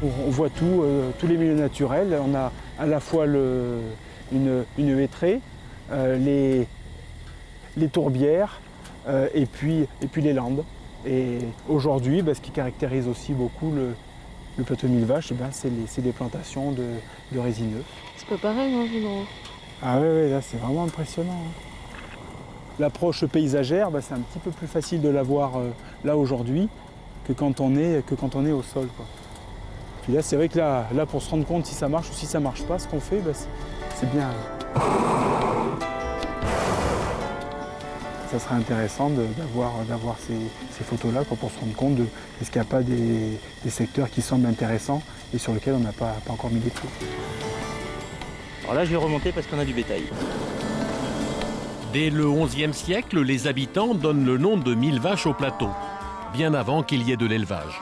On voit tout, tous les milieux naturels. On a à la fois une hêtraie, les tourbières et puis les landes. Et aujourd'hui, ce qui caractérise aussi beaucoup le plateau de Millevaches, c'est des plantations de résineux. C'est pas pareil, hein, vu d'en haut. Ah oui, là c'est vraiment impressionnant. L'approche paysagère, c'est un petit peu plus facile de la voir là aujourd'hui que quand on est au sol, quoi. Puis là, c'est vrai que là, pour se rendre compte si ça marche ou si ça marche pas, ce qu'on fait, c'est bien. Ça serait intéressant d'avoir ces photos-là pour se rendre compte de est-ce qu'il n'y a pas des secteurs qui semblent intéressants et sur lesquels on n'a pas encore mis les pieds. Alors là, je vais remonter parce qu'on a du bétail. Dès le XIe siècle, les habitants donnent le nom de Millevaches au plateau, bien avant qu'il y ait de l'élevage.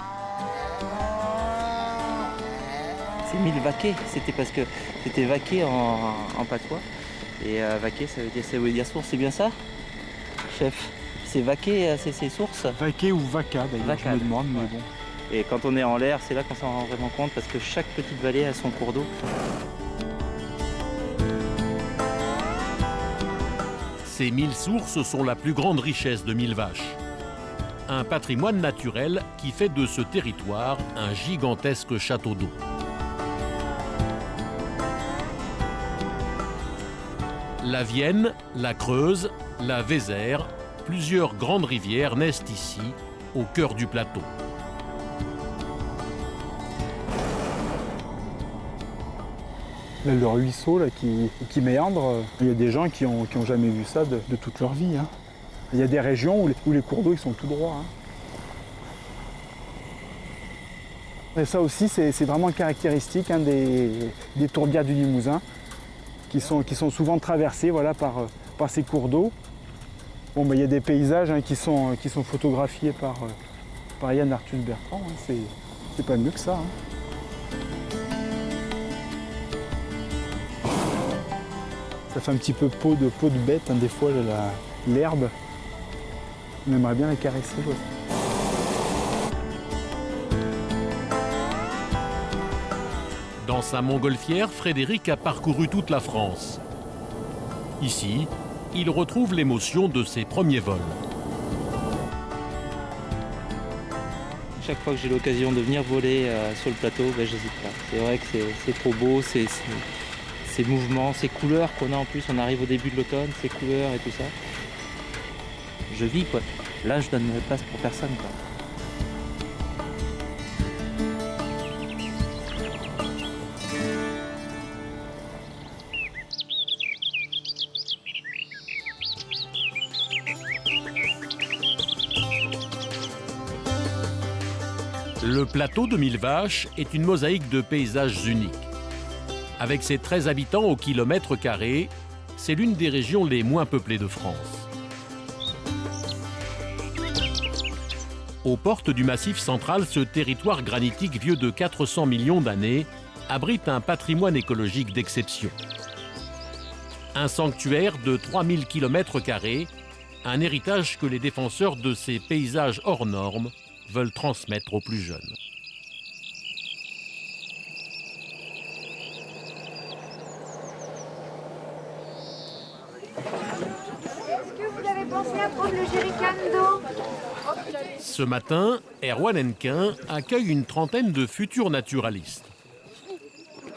C'est Millevaqué, c'était parce que c'était vaqué en patois. Et vaqué, ça veut dire source, c'est bien ça, chef? C'est vaqué, c'est source? Vaqué ou vaca, d'ailleurs, je me demande, mais bon. Et quand on est en l'air, c'est là qu'on s'en rend vraiment compte, parce que chaque petite vallée a son cours d'eau. Ces 1000 sources sont la plus grande richesse de Millevaches. Un patrimoine naturel qui fait de ce territoire un gigantesque château d'eau. La Vienne, la Creuse, la Vézère, plusieurs grandes rivières naissent ici, au cœur du plateau. Là, le ruisseau là, qui méandre, il y a des gens qui ont jamais vu ça de toute leur vie, hein. Il y a des régions où les cours d'eau ils sont tout droits, hein. Et ça aussi, c'est vraiment caractéristique, hein, des tourbières du Limousin, qui sont souvent traversées, voilà, par ces cours d'eau. Bon, il y a des paysages, hein, qui sont photographiés par Yann Arthus Bertrand, hein. C'est pas mieux que ça, hein. Ça fait un petit peu peau de bête, hein, des fois, l'herbe. On aimerait bien la caresser. Quoi. Dans sa montgolfière, Frédéric a parcouru toute la France. Ici, il retrouve l'émotion de ses premiers vols. Chaque fois que j'ai l'occasion de venir voler sur le plateau, ben, j'hésite pas. C'est vrai que c'est trop beau, ces mouvements, ces couleurs qu'on a en plus. On arrive au début de l'automne, ces couleurs et tout ça. Je vis quoi. Là, je donne place pour personne quoi. Le plateau de Mille Vaches est une mosaïque de paysages uniques. Avec ses 13 habitants au kilomètre carré, c'est l'une des régions les moins peuplées de France. Aux portes du Massif central, ce territoire granitique vieux de 400 millions d'années abrite un patrimoine écologique d'exception. Un sanctuaire de 3000 km², un héritage que les défenseurs de ces paysages hors normes veulent transmettre aux plus jeunes. Est-ce que vous avez pensé à prendre le jerrycan d'eau? Ce matin, Erwan Hennequin accueille une trentaine de futurs naturalistes,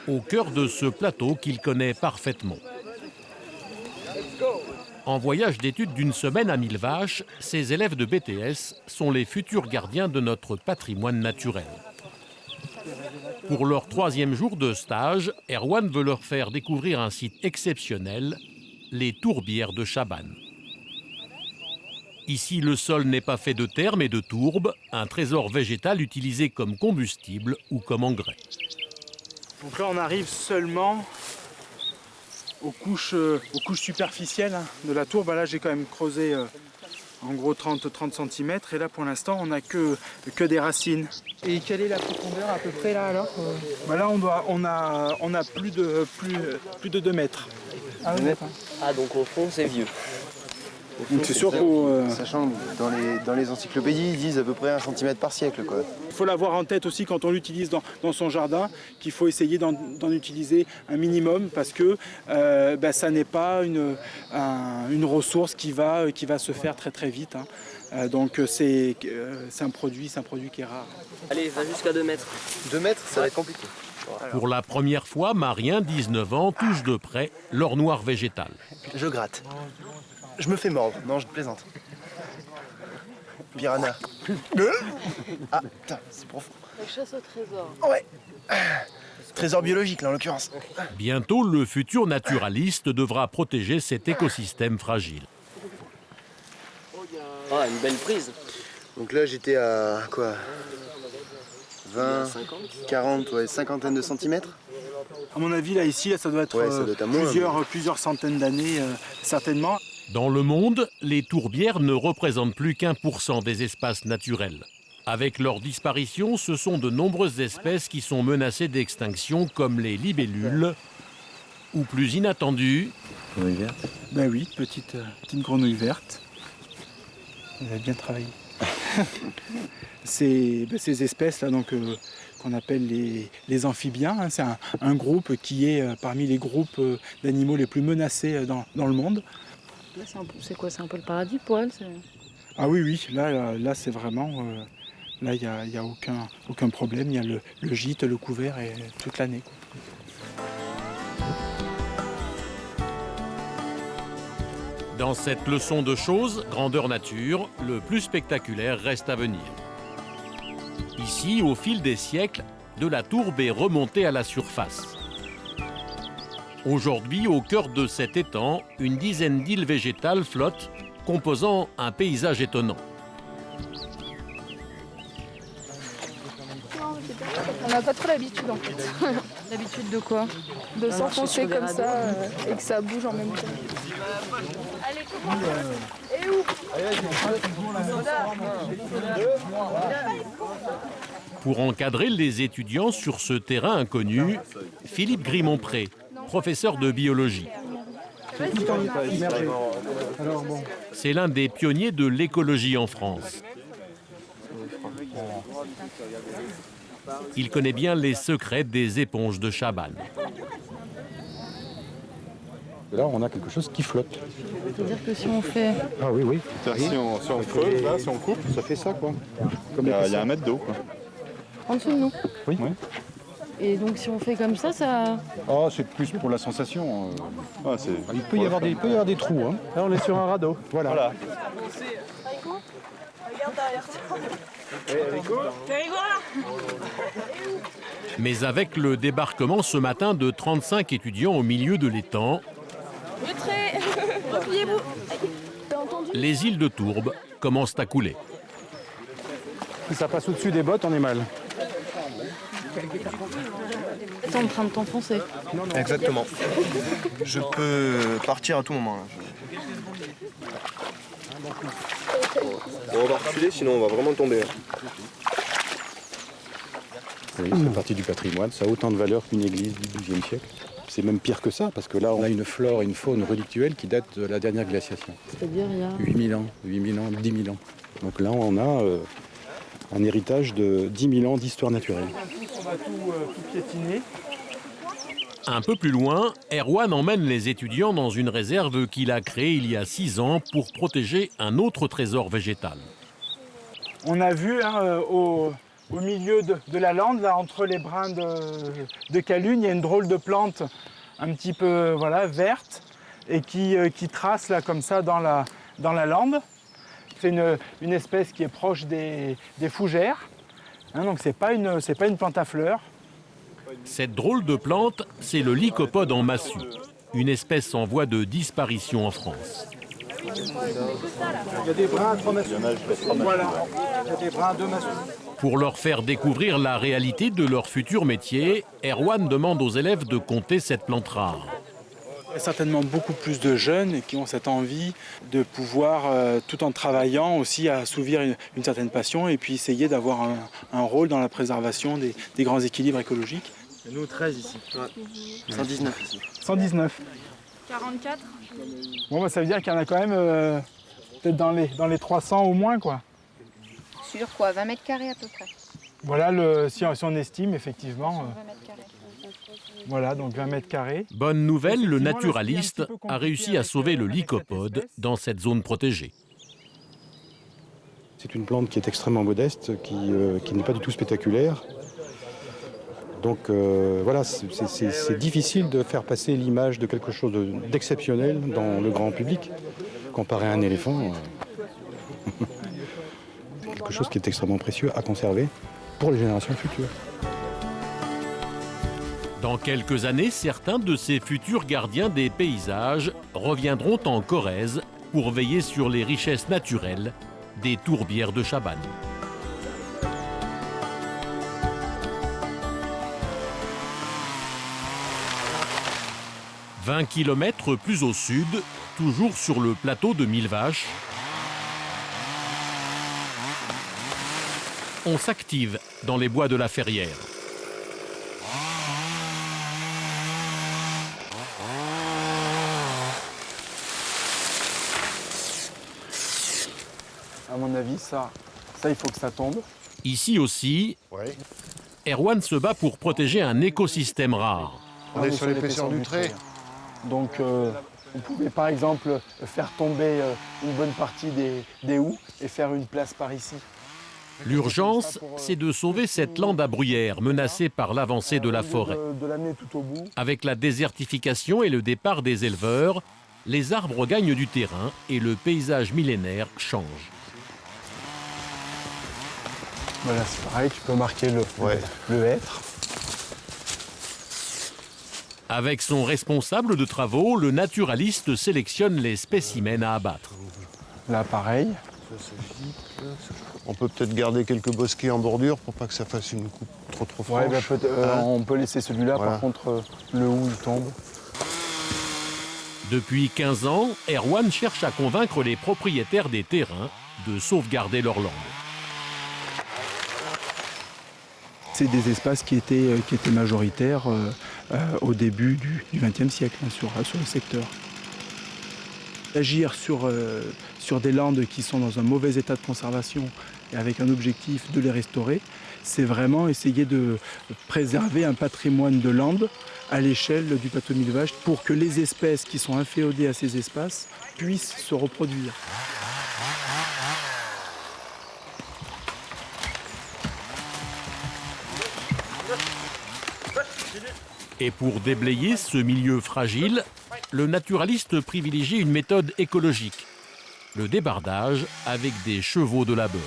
au cœur de ce plateau qu'il connaît parfaitement. En voyage d'études d'une semaine à Mille Vaches, ces élèves de BTS sont les futurs gardiens de notre patrimoine naturel. Pour leur 3e jour de stage, Erwan veut leur faire découvrir un site exceptionnel, les tourbières de Chabannes. Ici, le sol n'est pas fait de terre mais de tourbe, un trésor végétal utilisé comme combustible ou comme engrais. Donc là, on arrive seulement aux couches superficielles de la tourbe. Là, j'ai quand même creusé en gros 30 cm et là, pour l'instant, on n'a que des racines. Et quelle est la profondeur à peu près là alors? Là, on a plus de 2 mètres. Ah, oui, donc au fond, c'est vieux. Donc c'est sûr qu'on... Sachant que dans les encyclopédies, ils disent à peu près 1 cm par siècle. Quoi. Il faut l'avoir en tête aussi quand on l'utilise dans son jardin, qu'il faut essayer d'en utiliser un minimum parce que ça n'est pas une ressource qui va se faire très très vite. Hein. Donc c'est un produit qui est rare. Allez, va jusqu'à 2 mètres. 2 mètres, ça va être compliqué. Pour la première fois, Marien, 19 ans, touche de près l'or noir végétal. Je gratte. Je me fais mordre. Non, je plaisante. Piranha. Ah, putain, c'est profond. La chasse au trésor. Ouais. Trésor biologique, là, en l'occurrence. Bientôt, le futur naturaliste devra protéger cet écosystème fragile. Ah, une belle prise. Donc là, j'étais à quoi 20, 40, ouais, cinquantaine de centimètres. À mon avis, là, ici, ça doit être, plusieurs centaines d'années, certainement. Dans le monde, les tourbières ne représentent plus qu'1% des espaces naturels. Avec leur disparition, ce sont de nombreuses espèces qui sont menacées d'extinction, comme les libellules, ou plus inattendues... Grenouille verte. Ben oui, petite grenouille verte. Vous avez bien travaillé. Ces espèces-là, donc... qu'on appelle les amphibiens. Hein. C'est un groupe qui est parmi les groupes d'animaux les plus menacés dans le monde. Là, c'est quoi? C'est un peu le paradis pour elles? Ah oui, là c'est vraiment... là, il n'y a aucun problème. Il y a le gîte, le couvert et toute l'année. Dans cette leçon de choses, grandeur nature, le plus spectaculaire reste à venir. Ici, au fil des siècles, de la tourbe est remontée à la surface. Aujourd'hui, au cœur de cet étang, une dizaine d'îles végétales flottent, composant un paysage étonnant. On n'a pas trop l'habitude en fait. L'habitude de quoi? De s'enfoncer comme ça et que ça bouge en même temps. Allez, comment et où? Pour encadrer les étudiants sur ce terrain inconnu, Philippe Grimont-Pré, professeur de biologie. C'est l'un des pionniers de l'écologie en France. Il connaît bien les secrets des éponges de Chabannes. Là, on a quelque chose qui flotte. C'est-à-dire que si on fait... Ah oui, oui. Si on creuse, là, si on coupe, ça fait ça, quoi. Il y a 1 mètre d'eau, quoi. En dessous de nous. Oui. Et donc si on fait comme ça, ça... Ah, c'est plus pour la sensation. Il peut y avoir des trous. Hein. Là, on est sur un radeau. Voilà. Regarde derrière toi. Mais avec le débarquement ce matin de 35 étudiants au milieu de l'étang, Retrait. Repliez-vous. les îles de tourbe commencent à couler. Si ça passe au-dessus des bottes, on est mal. T'es en train de t'enfoncer. Exactement. Je peux partir à tout moment. Là. On va reculer, sinon on va vraiment tomber. Oui, c'est partie du patrimoine. Ça a autant de valeur qu'une église du XIIe siècle. C'est même pire que ça, parce que là, on a une flore et une faune relictuelle qui datent de la dernière glaciation. C'est-à-dire il y a... 8 000 ans, 10 000 ans. Donc là, on a un héritage de 10 000 ans d'histoire naturelle. On va tout piétiner. Un peu plus loin, Erwan emmène les étudiants dans une réserve qu'il a créée il y a 6 ans pour protéger un autre trésor végétal. On a vu au milieu de la lande, là, entre les brins de calune, il y a une drôle de plante un petit peu verte et qui trace là, comme ça dans la lande. C'est une espèce qui est proche des fougères, hein, donc c'est pas une plante à fleurs. Cette drôle de plante, c'est le lycopode en massue, une espèce en voie de disparition en France. Il y a des brins à 3 massues. Voilà, il y a des brins à 2 massues. Pour leur faire découvrir la réalité de leur futur métier, Erwan demande aux élèves de compter cette plante rare. Il y a certainement beaucoup plus de jeunes qui ont cette envie de pouvoir, tout en travaillant, aussi assouvir une certaine passion et puis essayer d'avoir un rôle dans la préservation des grands équilibres écologiques. Et nous 13 ici. Ouais. 119 ici. 119. 44. Bon, bah, ça veut dire qu'il y en a quand même peut-être dans les 300 au moins, quoi. Sur quoi, 20 mètres carrés à peu près. Voilà, si on estime effectivement. 20 mètres carrés. Voilà, donc 20 mètres carrés. Bonne nouvelle, le naturaliste a réussi à sauver le lycopode dans cette zone protégée. C'est une plante qui est extrêmement modeste, qui n'est pas du tout spectaculaire. Donc voilà, c'est difficile de faire passer l'image de quelque chose d'exceptionnel dans le grand public. Comparé à un éléphant, c'est quelque chose qui est extrêmement précieux à conserver pour les générations futures. Dans quelques années, certains de ces futurs gardiens des paysages reviendront en Corrèze pour veiller sur les richesses naturelles des tourbières de Chabannes. « 20 km plus au sud, toujours sur le plateau de Millevaches, on s'active dans les bois de la Ferrière. À mon avis, ça, il faut que ça tombe. Ici aussi, Erwan se bat pour protéger un écosystème rare. On est sur l'épaisseur du trait. Donc, on pouvait par exemple faire tomber une bonne partie des houes et faire une place par ici. L'urgence, c'est de sauver cette lande à bruyère menacée par l'avancée de la forêt. De l'amener tout au bout. Avec la désertification et le départ des éleveurs, les arbres gagnent du terrain et le paysage millénaire change. Voilà, c'est pareil, tu peux marquer le hêtre. Avec son responsable de travaux, le naturaliste sélectionne les spécimens à abattre. Là, pareil. On peut peut-être garder quelques bosquets en bordure pour pas que ça fasse une coupe trop franche. On peut laisser celui-là, voilà. Par contre, le hou, il tombe. Depuis 15 ans, Erwan cherche à convaincre les propriétaires des terrains de sauvegarder leur lande. C'est des espaces qui étaient majoritaires au début du XXe siècle sur le secteur. Agir sur des landes qui sont dans un mauvais état de conservation et avec un objectif de les restaurer, c'est vraiment essayer de préserver un patrimoine de landes à l'échelle du plateau de Mille Vaches pour que les espèces qui sont inféodées à ces espaces puissent se reproduire. Et pour déblayer ce milieu fragile, le naturaliste privilégie une méthode écologique, le débardage avec des chevaux de labeur.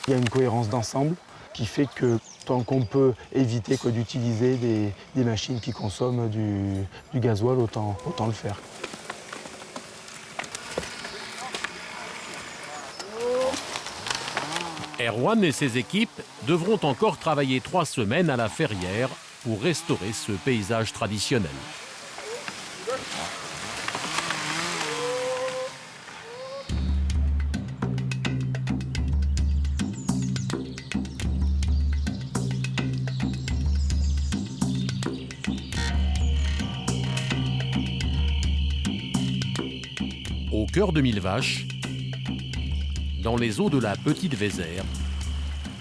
Il y a une cohérence d'ensemble qui fait que tant qu'on peut éviter d'utiliser des machines qui consomment du gasoil, autant le faire. Erwan et ses équipes devront encore travailler 3 semaines à la ferrière pour restaurer ce paysage traditionnel. Au cœur de Mille Vaches, dans les eaux de la Petite Vézère,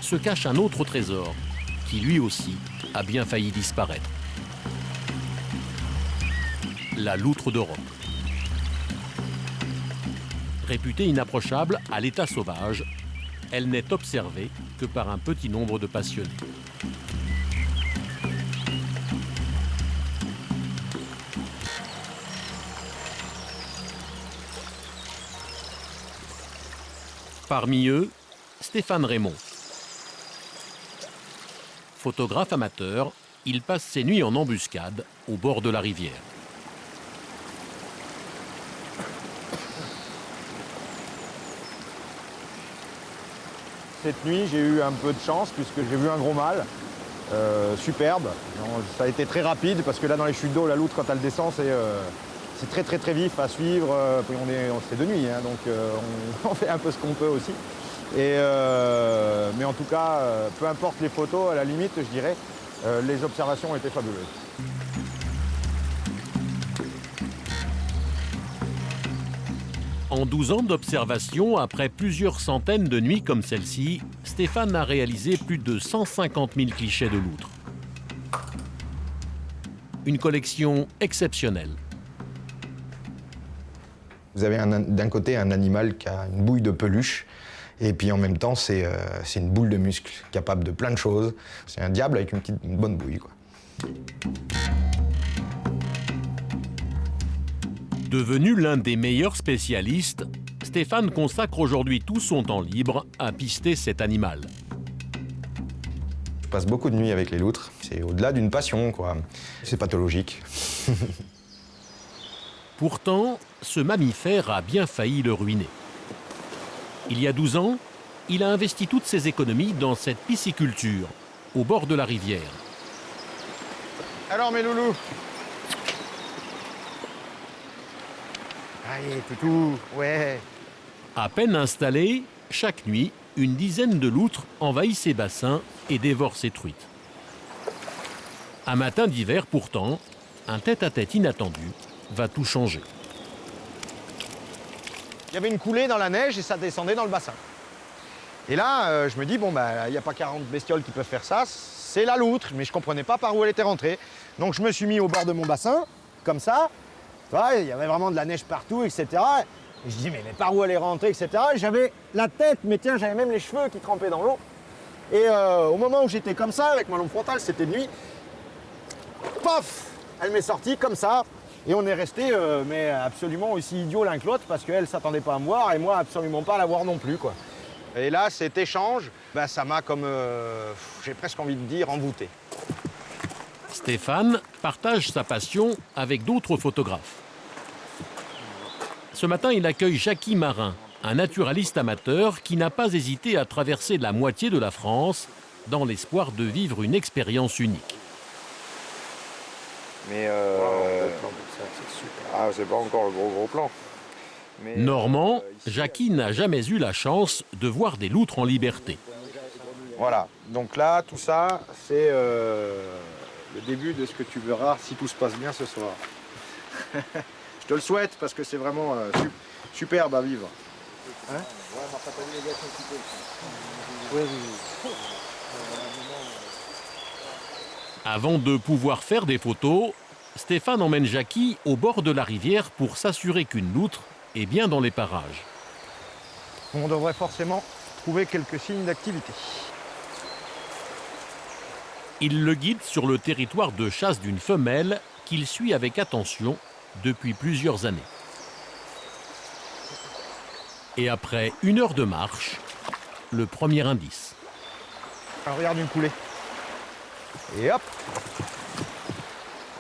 se cache un autre trésor qui, lui aussi, a bien failli disparaître. La loutre d'Europe. Réputée inapprochable à l'état sauvage, elle n'est observée que par un petit nombre de passionnés. Parmi eux, Stéphane Raymond. Photographe amateur, il passe ses nuits en embuscade au bord de la rivière. Cette nuit, j'ai eu un peu de chance puisque j'ai vu un gros mâle, superbe. Ça a été très rapide parce que là, dans les chutes d'eau, la loutre, quand elle descend, c'est très vif à suivre. C'est de nuit, hein, donc on fait un peu ce qu'on peut aussi. Mais en tout cas, peu importe les photos, à la limite, je dirais, les observations ont été fabuleuses. En 12 ans d'observation, après plusieurs centaines de nuits comme celle-ci, Stéphane a réalisé plus de 150 000 clichés de loutre. Une collection exceptionnelle. Vous avez d'un côté un animal qui a une bouille de peluche, et puis en même temps, c'est une boule de muscle, capable de plein de choses. C'est un diable avec une bonne bouille, quoi. Devenu l'un des meilleurs spécialistes, Stéphane consacre aujourd'hui tout son temps libre à pister cet animal. Je passe beaucoup de nuits avec les loutres. C'est au-delà d'une passion, quoi. C'est pathologique. Pourtant, ce mammifère a bien failli le ruiner. Il y a 12 ans, il a investi toutes ses économies dans cette pisciculture, au bord de la rivière. Alors mes loulous? Allez, toutou, ouais. À peine installé, chaque nuit, une dizaine de loutres envahissent ses bassins et dévorent ses truites. Un matin d'hiver, pourtant, un tête-à-tête inattendu va tout changer. Il y avait une coulée dans la neige et ça descendait dans le bassin. Et là, je me dis, bon, il n'y a pas 40 bestioles qui peuvent faire ça, c'est la loutre, mais je ne comprenais pas par où elle était rentrée. Donc je me suis mis au bord de mon bassin, comme ça. Il y avait vraiment de la neige partout, etc. Et je dis, mais par où elle est rentrée, etc. Et j'avais la tête, mais tiens, j'avais même les cheveux qui trempaient dans l'eau. Et au moment où j'étais comme ça, avec ma lampe frontale, c'était de nuit, paf, elle m'est sortie comme ça. Et on est restés mais absolument aussi idiots l'un que l'autre parce qu'elle ne s'attendait pas à me voir et moi absolument pas à la voir non plus, quoi. Et là, cet échange, ça m'a comme, j'ai presque envie de dire, envoûté. Stéphane partage sa passion avec d'autres photographes. Ce matin, il accueille Jackie Marin, un naturaliste amateur qui n'a pas hésité à traverser la moitié de la France dans l'espoir de vivre une expérience unique. Mais c'est pas encore le gros plan. Mais, Normand, Jackie n'a jamais eu la chance de voir des loutres en liberté. Voilà, donc là, tout ça, c'est le début de ce que tu verras si tout se passe bien ce soir. Je te le souhaite parce que c'est vraiment superbe à vivre. Hein? Avant de pouvoir faire des photos, Stéphane emmène Jackie au bord de la rivière pour s'assurer qu'une loutre est bien dans les parages. On devrait forcément trouver quelques signes d'activité. Il le guide sur le territoire de chasse d'une femelle qu'il suit avec attention depuis plusieurs années. Et après 1 heure de marche, le premier indice. Alors regarde une coulée. Et hop!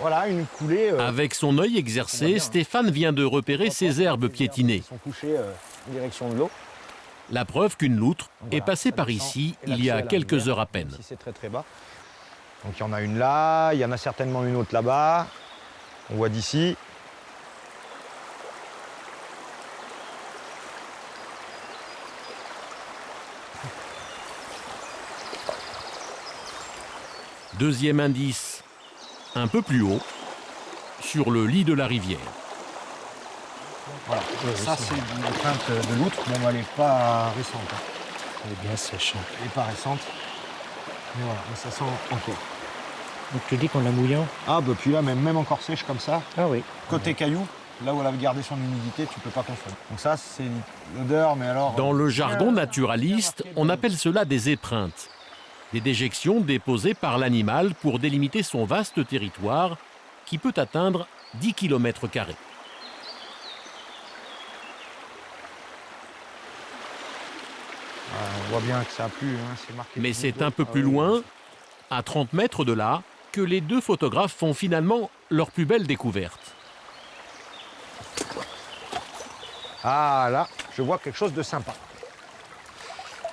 Voilà, une coulée. Avec son œil exercé, Stéphane vient de repérer ces herbes piétinées. Ils sont couchés en direction de l'eau. La preuve qu'une loutre est passée par ici il y a quelques heures à peine. Si c'est très très bas. Donc il y en a une là, il y en a certainement une autre là-bas. On voit d'ici. Deuxième indice, un peu plus haut, sur le lit de la rivière. Voilà, ça c'est une empreinte de loutre, bon elle n'est pas récente. Elle est bien sèche. Elle n'est pas récente. Mais voilà, mais ça sent encore. Donc tu dis qu'on l'a mouillant? Ah bah puis là, même encore sèche comme ça. Ah oui. Côté caillou, là où elle avait gardé son humidité, tu peux pas confondre. Donc ça c'est l'odeur, mais alors... Dans le jargon naturaliste, on appelle cela des épreintes. Des déjections déposées par l'animal pour délimiter son vaste territoire qui peut atteindre 10 km². On voit bien que ça a plu, hein, c'est marqué. Mais c'est un peu plus loin, à 30 mètres de là, que les deux photographes font finalement leur plus belle découverte. Ah là, je vois quelque chose de sympa.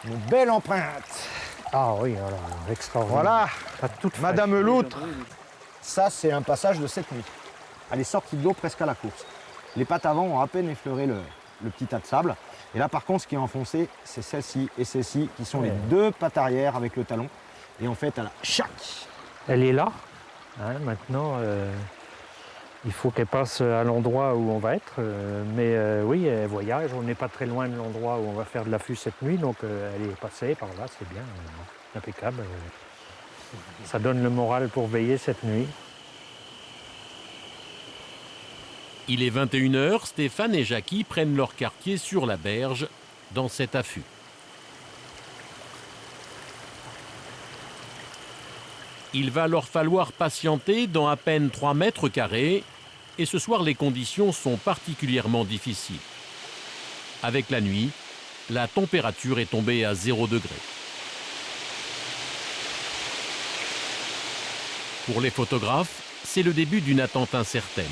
Une belle empreinte. Ah oui, alors, extraordinaire. Voilà, toute Madame Loutre. Ça, c'est un passage de cette nuit. Elle est sortie de l'eau presque à la course. Les pattes avant ont à peine effleuré le petit tas de sable. Et là, par contre, ce qui est enfoncé, c'est celle-ci et celle-ci, qui sont les deux pattes arrière avec le talon. Et en fait, elle a chac. Elle est là. Hein, maintenant, il faut qu'elle passe à l'endroit où on va être. Oui, elle voyage. On n'est pas très loin de l'endroit où on va faire de l'affût cette nuit. Donc, elle est passée par là, c'est bien. Impeccable. Ça donne le moral pour veiller cette nuit. Il est 21h, Stéphane et Jackie prennent leur quartier sur la berge, dans cet affût. Il va leur falloir patienter dans à peine 3 m², et ce soir les conditions sont particulièrement difficiles. Avec la nuit, la température est tombée à 0 degré. Pour les photographes, c'est le début d'une attente incertaine.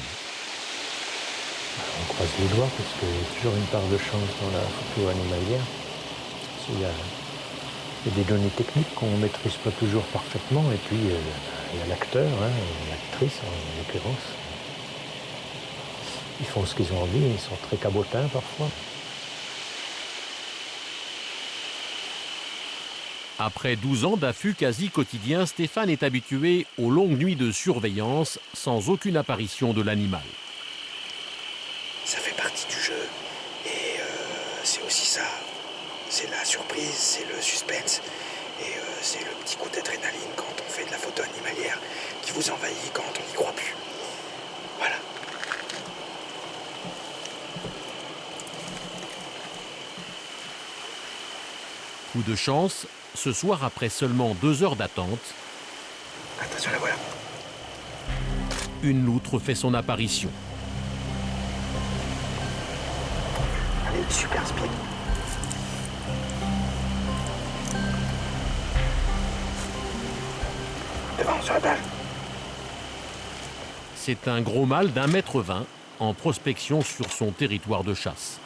On croise les doigts parce qu'il y a toujours une part de chance dans la photo animalière. Il y a des données techniques qu'on ne maîtrise pas toujours parfaitement. Et puis il y a l'acteur, l'actrice en l'occurrence. Ils font ce qu'ils ont envie, ils sont très cabotins parfois. Après 12 ans d'affût quasi quotidien, Stéphane est habitué aux longues nuits de surveillance sans aucune apparition de l'animal. Ça fait partie du jeu et c'est aussi ça. C'est la surprise, c'est le suspense et c'est le petit coup d'adrénaline quand on fait de la photo animalière qui vous envahit quand on n'y croit plus. Voilà. Coup de chance, ce soir après seulement 2 heures d'attente, attention, la voilà. Une loutre fait son apparition. Allez, super speed. Devant, sur la plage. C'est un gros mâle d'1,20 m en prospection sur son territoire de chasse.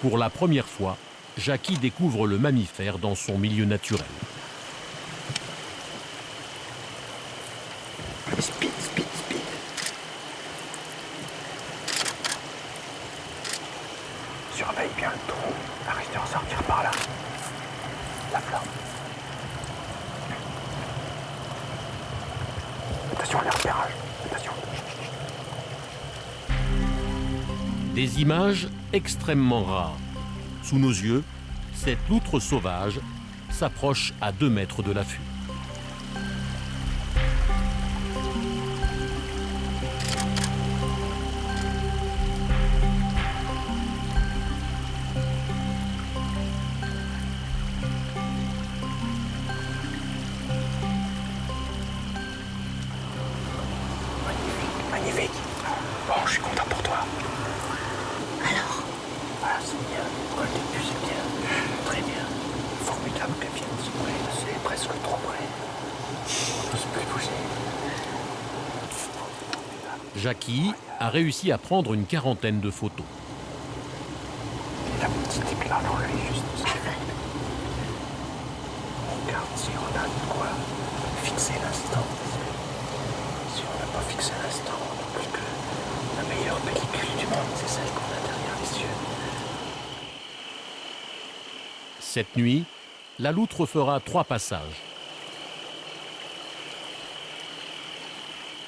Pour la première fois, Jackie découvre le mammifère dans son milieu naturel. Speed, speed, speed. Surveille bien le trou, arrête de ressortir par là. La flamme. Des images extrêmement rares. Sous nos yeux, cette loutre sauvage s'approche à 2 mètres de l'affût. Magnifique. Bon, je suis content pour toi. Alors? Voilà, c'est bien. Le début, c'est bien. Très bien. Formidable qu'elle vienne si près. C'est presque trop près. On ne se plus bouger. Jackie a réussi à prendre une 40aine de photos. Il a un petit éclat dans l'œil, juste ce qu'il fait. On regarde si on a de quoi fixer l'instant. Si on n'a pas fixé l'instant, on n'a plus que la meilleure pellicule du monde, c'est celle qu'on a derrière les yeux. Cette nuit, la loutre fera 3 passages.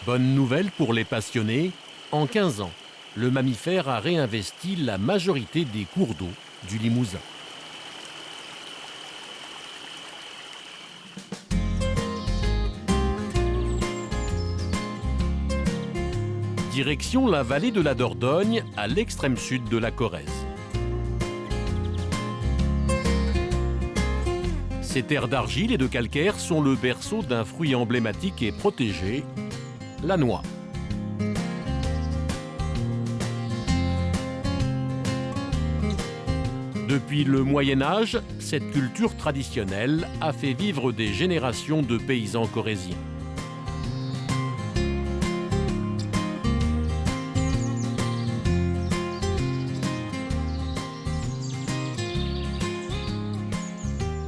Bonne nouvelle pour les passionnés, en 15 ans, le mammifère a réinvesti la majorité des cours d'eau du Limousin. Direction la vallée de la Dordogne, à l'extrême sud de la Corrèze. Ces terres d'argile et de calcaire sont le berceau d'un fruit emblématique et protégé, la noix. Depuis le Moyen-Âge, cette culture traditionnelle a fait vivre des générations de paysans corréziens.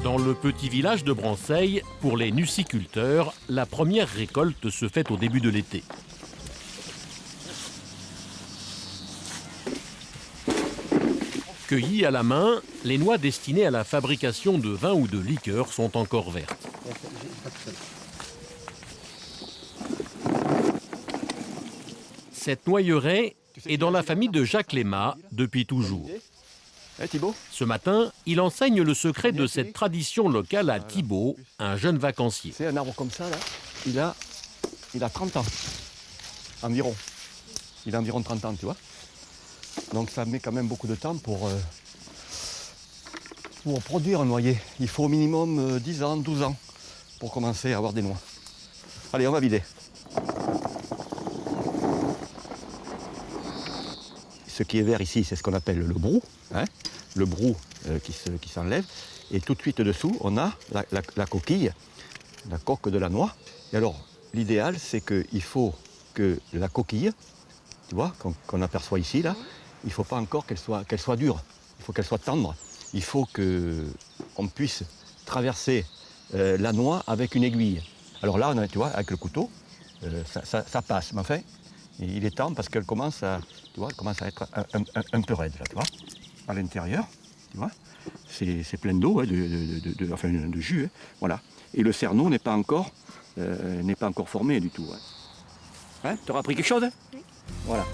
Dans le petit village de Branceil, pour les nuciculteurs, la première récolte se fait au début de l'été. Cueillies à la main, les noix destinées à la fabrication de vin ou de liqueur sont encore vertes. Cette noyeraie est dans la famille de Jacques Léma depuis toujours. Ce matin, il enseigne le secret de cette tradition locale à Thibault, un jeune vacancier. C'est un arbre comme ça, là, il a 30 ans, environ. Il a environ 30 ans, tu vois. Donc ça met quand même beaucoup de temps pour produire un noyer. Il faut au minimum 10 ans, 12 ans pour commencer à avoir des noix. Allez, on va vider. Ce qui est vert ici, c'est ce qu'on appelle le brou. Hein, le brou qui s'enlève. Et tout de suite dessous, on a la coquille, la coque de la noix. Et alors, l'idéal, c'est qu'il faut que la coquille, tu vois, qu'on aperçoit ici, là, il ne faut pas encore qu'elle soit dure. Il faut qu'elle soit tendre. Il faut qu'on puisse traverser la noix avec une aiguille. Alors là, tu vois, avec le couteau, ça passe. Mais enfin, il est temps parce qu'elle commence à, tu vois, elle commence à être un peu raide, là, tu vois. À l'intérieur, tu vois, c'est plein d'eau, hein, de jus, hein, voilà. Et le cerneau n'est pas encore formé du tout. Hein, tu auras appris quelque chose, hein? Oui. Voilà.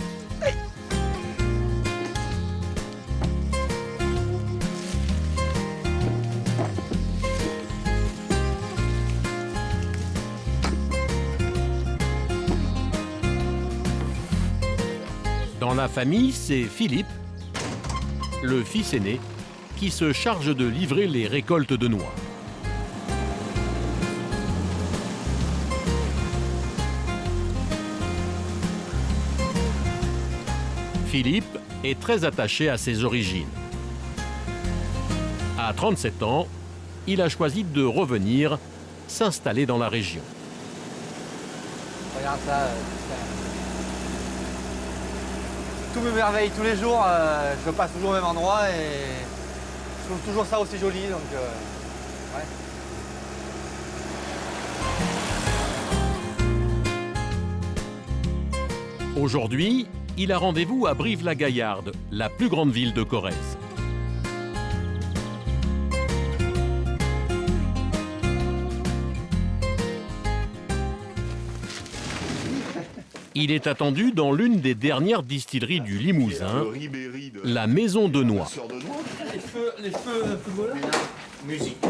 Dans la famille, c'est Philippe, le fils aîné, qui se charge de livrer les récoltes de noix. Philippe est très attaché à ses origines. À 37 ans, il a choisi de revenir s'installer dans la région. Regarde ça, tout m'émerveille tous les jours. Je passe toujours au même endroit et je trouve toujours ça aussi joli. Donc, ouais. Aujourd'hui, il a rendez-vous à Brive-la-Gaillarde, la plus grande ville de Corrèze. Il est attendu dans l'une des dernières distilleries du Limousin, la Maison de Noix. Les feux footballeurs. Musique.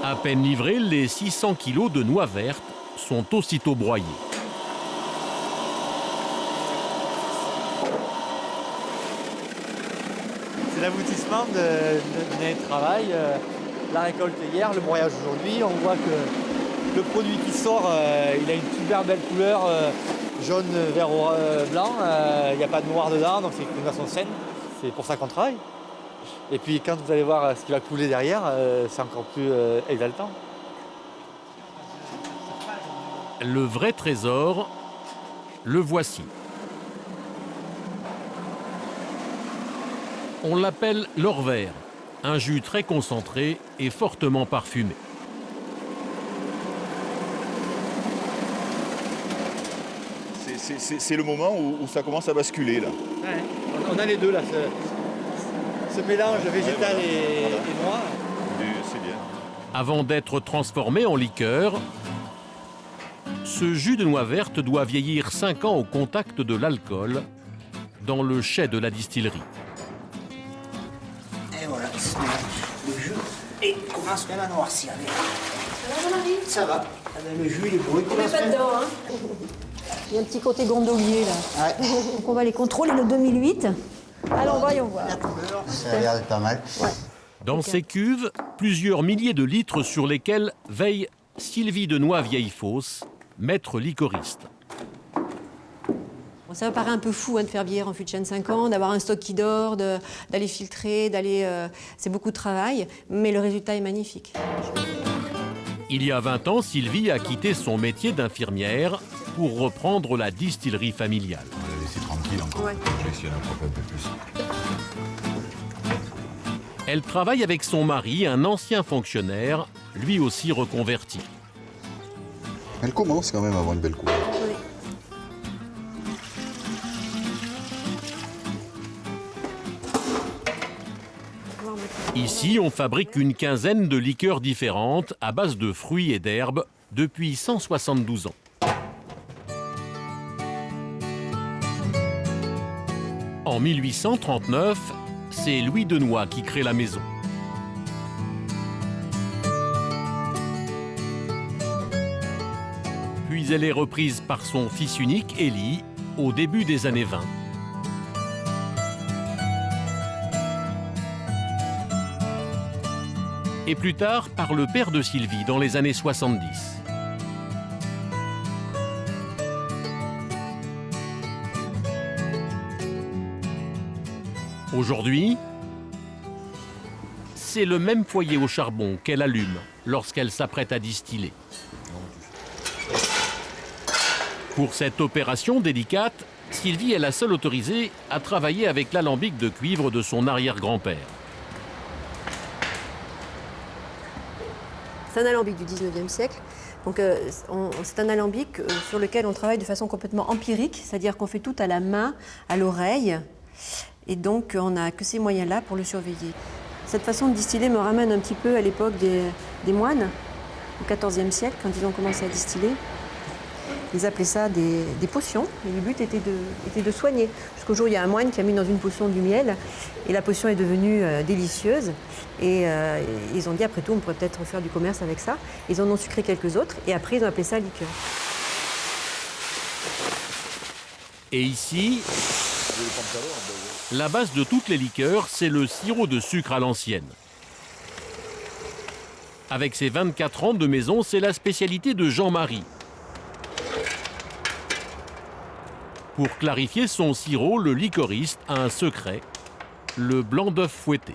À peine livrés, les 600 kilos de noix vertes sont aussitôt broyés. C'est l'aboutissement d'une année de travail. La récolte hier, le broyage aujourd'hui. On voit que le produit qui sort, il a une super belle couleur, jaune, vert, blanc. Il n'y a pas de noir dedans, donc c'est une façon saine. C'est pour ça qu'on travaille. Et puis quand vous allez voir ce qui va couler derrière, c'est encore plus exaltant. Le vrai trésor, le voici. On l'appelle l'or vert, un jus très concentré et fortement parfumé. C'est le moment où ça commence à basculer là. Ouais, on a les deux là, ce mélange végétal et noir. C'est bien. Avant d'être transformé en liqueur, ce jus de noix verte doit vieillir 5 ans au contact de l'alcool dans le chai de la distillerie. Et voilà, le jus et commence même à noircir. Ça va, mon mari? Ça va. Le jus, il est beau. On n'est pas dedans, hein. Il y a un petit côté gondolier là. Ouais. Donc on va les contrôler le 2008. Alors voyons voir. Ça a l'air d'être pas mal. Ouais. Dans ces cuves, plusieurs milliers de litres sur lesquels veille Sylvie de Noix-Vieille-Fosse, maître liquoriste. Bon, ça me paraît un peu fou de faire vieillir en fût de chêne 5 ans, d'avoir un stock qui dort, d'aller filtrer, c'est beaucoup de travail, mais le résultat est magnifique. Il y a 20 ans, Sylvie a quitté son métier d'infirmière pour reprendre la distillerie familiale. On va la laisser tranquille encore. Ouais. Je vais essayer d'en profiter un peu plus. Elle travaille avec son mari, un ancien fonctionnaire, lui aussi reconverti. Elle commence quand même à avoir une belle couleur. Ici, on fabrique une quinzaine de liqueurs différentes à base de fruits et d'herbes depuis 172 ans. En 1839, c'est Louis de Noix qui crée la maison. Puis elle est reprise par son fils unique, Élie, au début des années 20. Et plus tard par le père de Sylvie dans les années 70. Aujourd'hui, c'est le même foyer au charbon qu'elle allume lorsqu'elle s'apprête à distiller. Pour cette opération délicate, Sylvie est la seule autorisée à travailler avec l'alambic de cuivre de son arrière-grand-père. C'est un alambic du 19e siècle. Donc, c'est un alambic sur lequel on travaille de façon complètement empirique, c'est-à-dire qu'on fait tout à la main, à l'oreille. Et donc, on n'a que ces moyens-là pour le surveiller. Cette façon de distiller me ramène un petit peu à l'époque des moines, au XIVe siècle, quand ils ont commencé à distiller. Ils appelaient ça des potions, et le but était de soigner. Jusqu'au jour où il y a un moine qui a mis dans une potion du miel, et la potion est devenue délicieuse. Et ils ont dit, après tout, on pourrait peut-être faire du commerce avec ça. Ils en ont sucré quelques autres, et après, ils ont appelé ça liqueur. Et ici, la base de toutes les liqueurs, c'est le sirop de sucre à l'ancienne. Avec ses 24 ans de maison, c'est la spécialité de Jean-Marie. Pour clarifier son sirop, le liquoriste a un secret, le blanc d'œuf fouetté.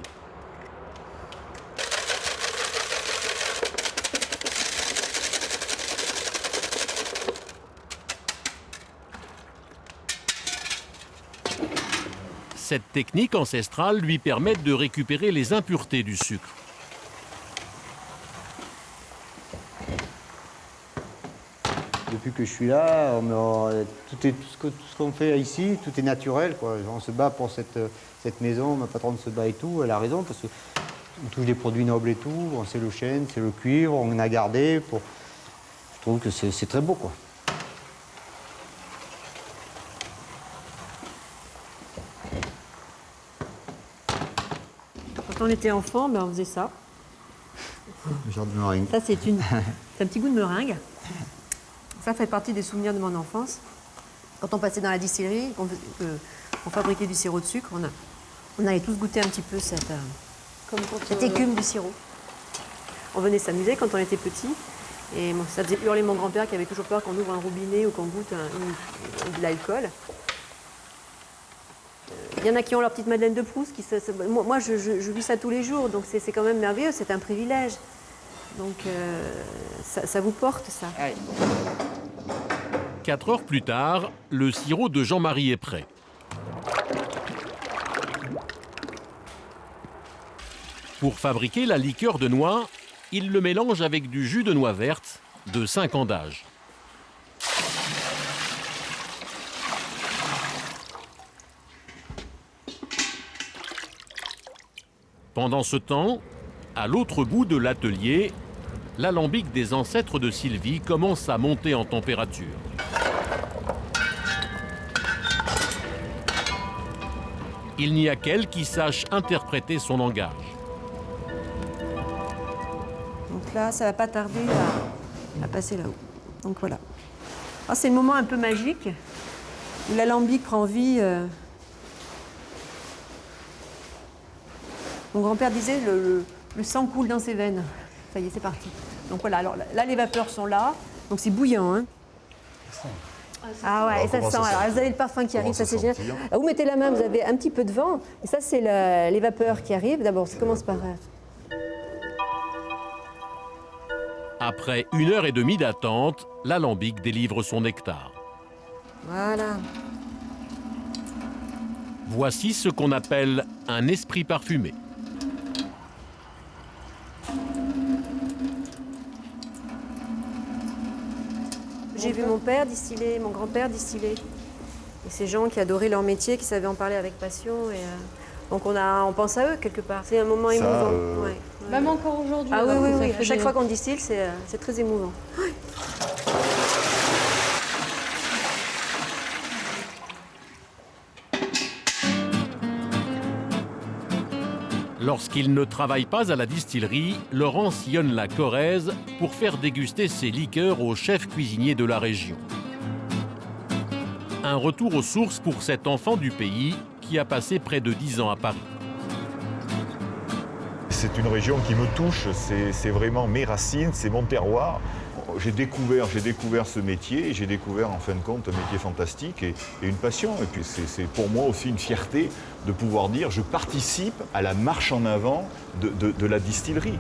Cette technique ancestrale lui permet de récupérer les impuretés du sucre. Depuis que je suis là, tout ce qu'on fait ici, tout est naturel, quoi. On se bat pour cette maison, ma patronne se bat et tout, elle a raison, parce qu'on touche des produits nobles et tout, c'est le chêne, c'est le cuivre, on a gardé. Je trouve que c'est très beau, quoi. Quand on était enfant, ben, on faisait ça. Le genre de meringue. Ça, c'est un petit goût de meringue. Ça fait partie des souvenirs de mon enfance. Quand on passait dans la distillerie, on fabriquait du sirop de sucre, on allait tous goûter un petit peu cette écume du sirop. On venait s'amuser quand on était petits. Et bon, ça faisait hurler mon grand-père qui avait toujours peur qu'on ouvre un robinet ou qu'on goûte de l'alcool. Il y en a qui ont leur petite Madeleine de Proust. Moi, je vis ça tous les jours, donc c'est quand même merveilleux, c'est un privilège. Donc ça vous porte, ça. 4 heures plus tard, le sirop de Jean-Marie est prêt. Pour fabriquer la liqueur de noix, il le mélange avec du jus de noix verte de 5 ans d'âge. Pendant ce temps, à l'autre bout de l'atelier, l'alambic des ancêtres de Sylvie commence à monter en température. Il n'y a qu'elle qui sache interpréter son langage. Donc là, ça va pas tarder à passer là-haut. Donc voilà. Alors, c'est le moment un peu magique où l'alambic prend vie. Mon grand-père disait le sang coule dans ses veines. Ça y est, c'est parti. Donc voilà, alors là, les vapeurs sont là. Donc c'est bouillant, hein. Ah ouais, et ça sent. Alors vous avez le parfum qui arrive, ça c'est génial. Vous mettez la main, vous avez un petit peu de vent. Et ça, c'est les vapeurs qui arrivent. D'abord, ça commence par... Après 1h30 d'attente, l'alambic délivre son nectar. Voilà. Voici ce qu'on appelle un esprit parfumé. J'ai vu mon père distiller, mon grand-père distiller. Et ces gens qui adoraient leur métier, qui savaient en parler avec passion. Et, donc on pense à eux quelque part. C'est un moment émouvant. Ouais. Même encore aujourd'hui. Ah oui, oui. À chaque fois qu'on distille, c'est très émouvant. Ouais. Lorsqu'il ne travaille pas à la distillerie, Laurent sillonne la Corrèze pour faire déguster ses liqueurs aux chefs cuisiniers de la région. Un retour aux sources pour cet enfant du pays qui a passé près de 10 ans à Paris. C'est une région qui me touche, c'est vraiment mes racines, c'est mon terroir. J'ai découvert ce métier et j'ai découvert en fin de compte un métier fantastique et une passion. Et puis c'est pour moi aussi une fierté de pouvoir dire je participe à la marche en avant de la distillerie.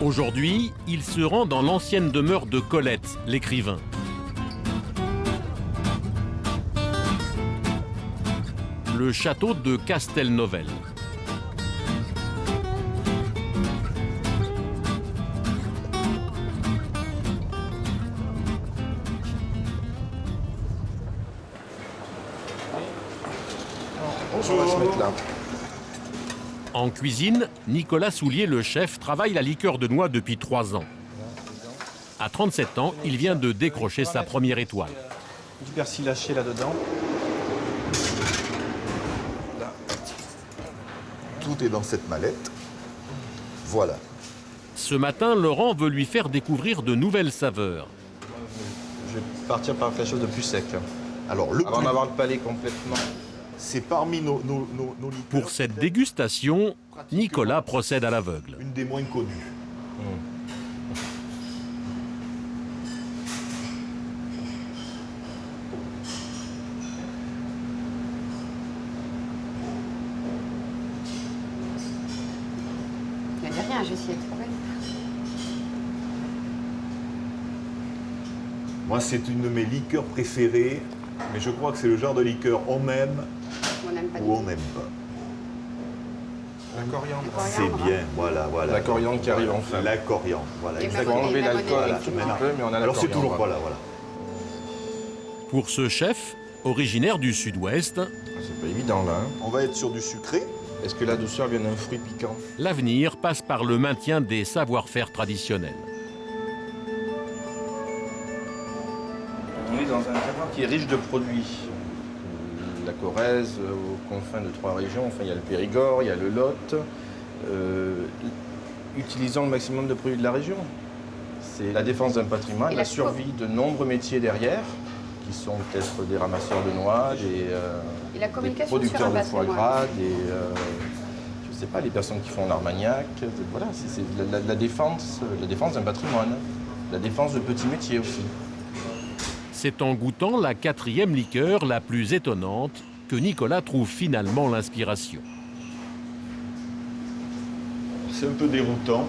Aujourd'hui, il se rend dans l'ancienne demeure de Colette, l'écrivain. Le château de Castelnovel. Bonjour. On va se mettre là. En cuisine, Nicolas Soulier, le chef, travaille la liqueur de noix depuis 3 ans. À 37 ans, il vient de décrocher sa première étoile. Du persil haché là-dedans. Là. Tout est dans cette mallette. Voilà. Ce matin, Laurent veut lui faire découvrir de nouvelles saveurs. Je vais partir par quelque chose de plus sec. Alors, avant d'avoir le palais complètement. C'est parmi nos liqueurs. Pour cette dégustation, Nicolas procède à l'aveugle. Une des moins connues. Il n'y a rien, j'ai essayé de trouver. Moi, c'est une de mes liqueurs préférées, mais je crois que c'est le genre de liqueur on aime ou on n'aime pas. La coriandre. C'est bien, voilà. La coriandre qui arrive enfin. La coriandre, voilà, Il faut exactement. enlever l'alcool un petit peu, mais on a la Alors c'est coriandre. toujours, voilà. Pour ce chef, originaire du sud-ouest, C'est pas évident là. Hein. On va être sur du sucré. Est-ce que la douceur vient d'un fruit piquant? l'avenir passe par le maintien des savoir-faire traditionnels. On est dans un terroir qui est riche de produits. La Corrèze, aux confins de 3 régions, enfin il y a le Périgord, il y a le Lot. Utilisons le maximum de produits de la région. C'est la défense d'un patrimoine, la survie de nombreux métiers derrière, qui sont peut-être des ramasseurs de noix, des producteurs de foie gras, je sais pas, les personnes qui font l'armagnac. Voilà, c'est la défense d'un patrimoine, la défense de petits métiers aussi. C'est en goûtant la 4e liqueur la plus étonnante que Nicolas trouve finalement l'inspiration. C'est un peu déroutant.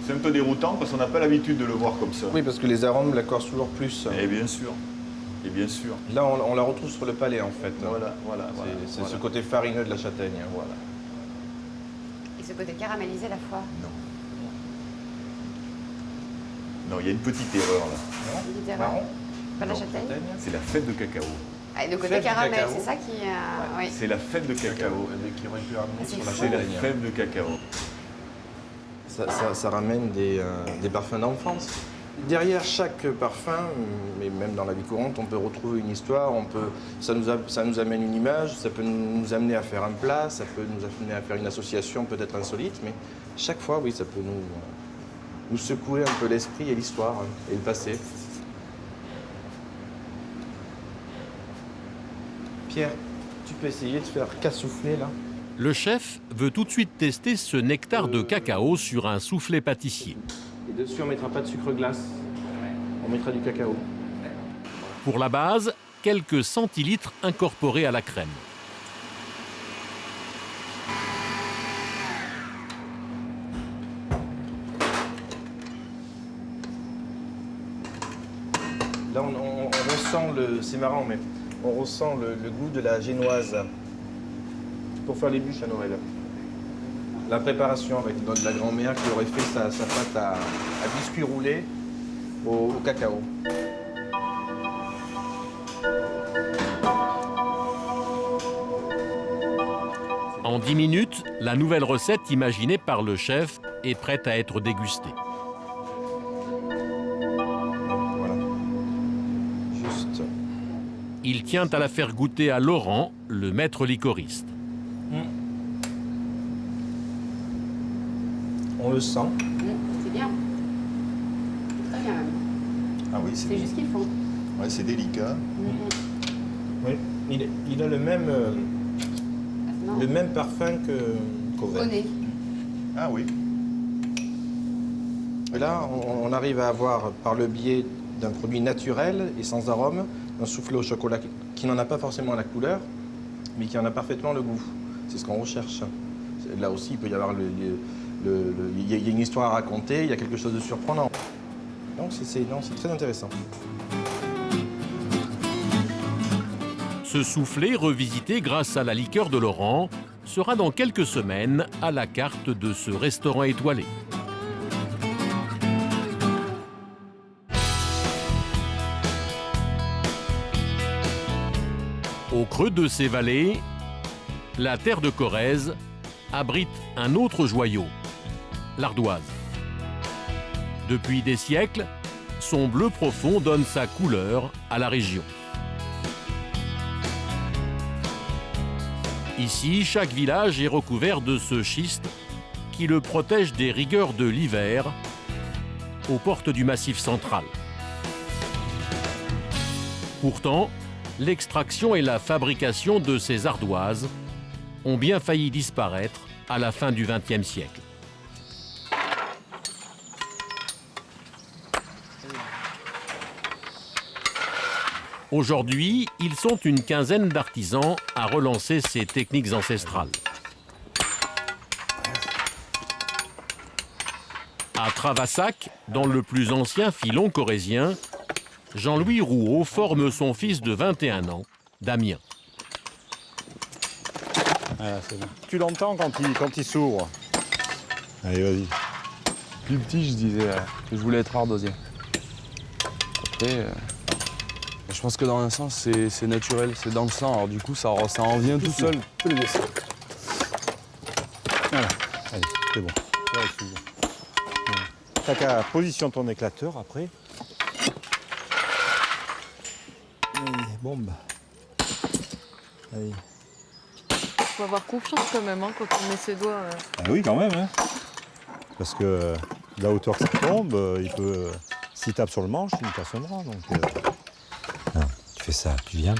C'est un peu déroutant parce qu'on n'a pas l'habitude de le voir comme ça. Oui, parce que les arômes la corsent toujours plus. Et bien sûr. Et bien sûr. Là, on la retrouve sur le palais, en fait. Voilà. C'est ce côté farineux de la châtaigne. Voilà. Et ce côté caramélisé à la fois. Non, il y a une petite erreur là. Une petite erreur. Pas la châtaigne. C'est la fête de cacao. Ah, et le côté caramel, c'est ça qui... oui. C'est la fête de cacao. Qui aurait pu ramener sur la C'est la châtaigne. fête de cacao. Ça ramène des parfums d'enfance. Derrière chaque parfum, mais même dans la vie courante, on peut retrouver une histoire, ça nous amène une image, ça peut nous amener à faire un plat, ça peut nous amener à faire une association peut-être insolite, mais chaque fois, oui, ça peut nous secouer un peu l'esprit et l'histoire et le passé. Pierre, tu peux essayer de faire qu'à souffler là? Le chef veut tout de suite tester ce nectar de cacao sur un soufflet pâtissier. Et dessus, on ne mettra pas de sucre glace, on mettra du cacao. Pour la base, quelques centilitres incorporés à la crème. Là, on ressent c'est marrant, mais on ressent le goût de la génoise pour faire les bûches à Noël. La préparation avec de la grand-mère qui aurait fait sa pâte à biscuits roulés au cacao. En 10 minutes, la nouvelle recette imaginée par le chef est prête à être dégustée. Voilà. Juste. Il tient à la faire goûter à Laurent, le maître liquoriste. On le sent. C'est bien. Très bien même. Ah oui, C'est juste ce qu'il faut. Ouais, c'est délicat. Oui, il a le même parfum qu'au vin. Ah oui. Et là, on arrive à avoir, par le biais d'un produit naturel et sans arôme, un soufflé au chocolat qui n'en a pas forcément la couleur, mais qui en a parfaitement le goût. C'est ce qu'on recherche. Là aussi, il peut y avoir il y a une histoire à raconter, il y a quelque chose de surprenant. Donc c'est très intéressant. Ce soufflé, revisité grâce à la liqueur de Laurent, sera dans quelques semaines à la carte de ce restaurant étoilé. Au creux de ces vallées, la terre de Corrèze abrite un autre joyau, l'ardoise. Depuis des siècles, son bleu profond donne sa couleur à la région. Ici, chaque village est recouvert de ce schiste qui le protège des rigueurs de l'hiver aux portes du Massif central. Pourtant, l'extraction et la fabrication de ces ardoises ont bien failli disparaître à la fin du XXe siècle. Aujourd'hui, ils sont une quinzaine d'artisans à relancer ces techniques ancestrales. À Travassac, dans le plus ancien filon corrézien, Jean-Louis Rouault forme son fils de 21 ans, Damien. Ah, c'est bon. Tu l'entends quand il s'ouvre. Allez, vas-y. Plus petit, je disais que je voulais être ardoisier. Après, je pense que dans un sens, c'est naturel, c'est dans le sang. Alors du coup, ça en vient tout seul. Tu peux le laisser. Voilà, allez, c'est bon. Ouais, t'as qu'à positionner ton éclateur après. bombe. Allez. Il faut avoir confiance quand même quand on met ses doigts. Ah oui, quand même. Hein. Parce que la hauteur que ça tombe, il peut. S'il tape sur le manche, il me casse le bras. Donc, non, tu fais ça, tu viens.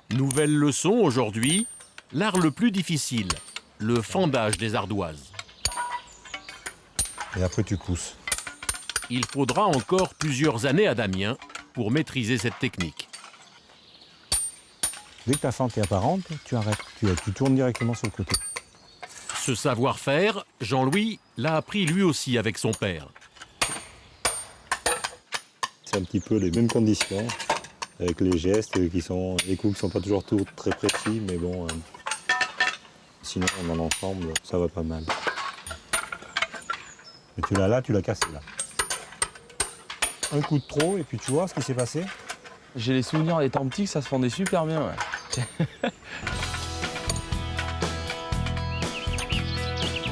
Nouvelle leçon aujourd'hui, l'art le plus difficile, le fendage des ardoises. Et après, tu pousses. Il faudra encore plusieurs années à Damien pour maîtriser cette technique. Dès que ta fente est apparente, tu arrêtes. Tu tournes directement sur le côté. Ce savoir-faire, Jean-Louis l'a appris lui aussi avec son père. C'est un petit peu les mêmes conditions, avec les gestes qui sont, les coups qui ne sont pas toujours très précis, mais bon, sinon dans l'ensemble, ça va pas mal. Et tu l'as là, tu l'as cassé là. Un coup de trop et puis tu vois ce qui s'est passé. J'ai les souvenirs des temps petits que ça se fendait super bien. Ouais.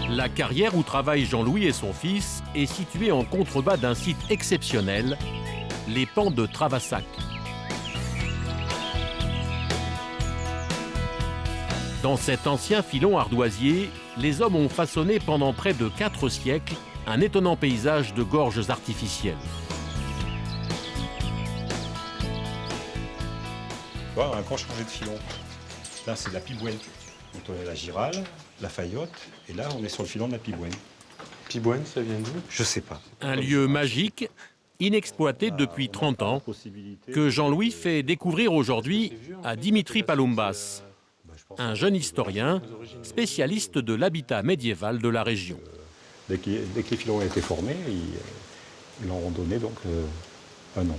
La carrière où travaillent Jean-Louis et son fils est située en contrebas d'un site exceptionnel, les pans de Travassac. Dans cet ancien filon ardoisier, les hommes ont façonné pendant près de 4 siècles un étonnant paysage de gorges artificielles. On a encore changé de filon. Là, c'est de la Pibouenne. Donc, on a la Girale, la Fayotte, et là, on est sur le filon de la Pibouenne. Pibouenne, ça vient d'où? Je sais pas. Un lieu magique, inexploité depuis 30 ans, que Jean-Louis fait découvrir aujourd'hui à Dimitri Paloumbas, un jeune historien spécialiste de l'habitat médiéval de la région. Dès que les filons ont été formés, ils leur ont donné donc un nom.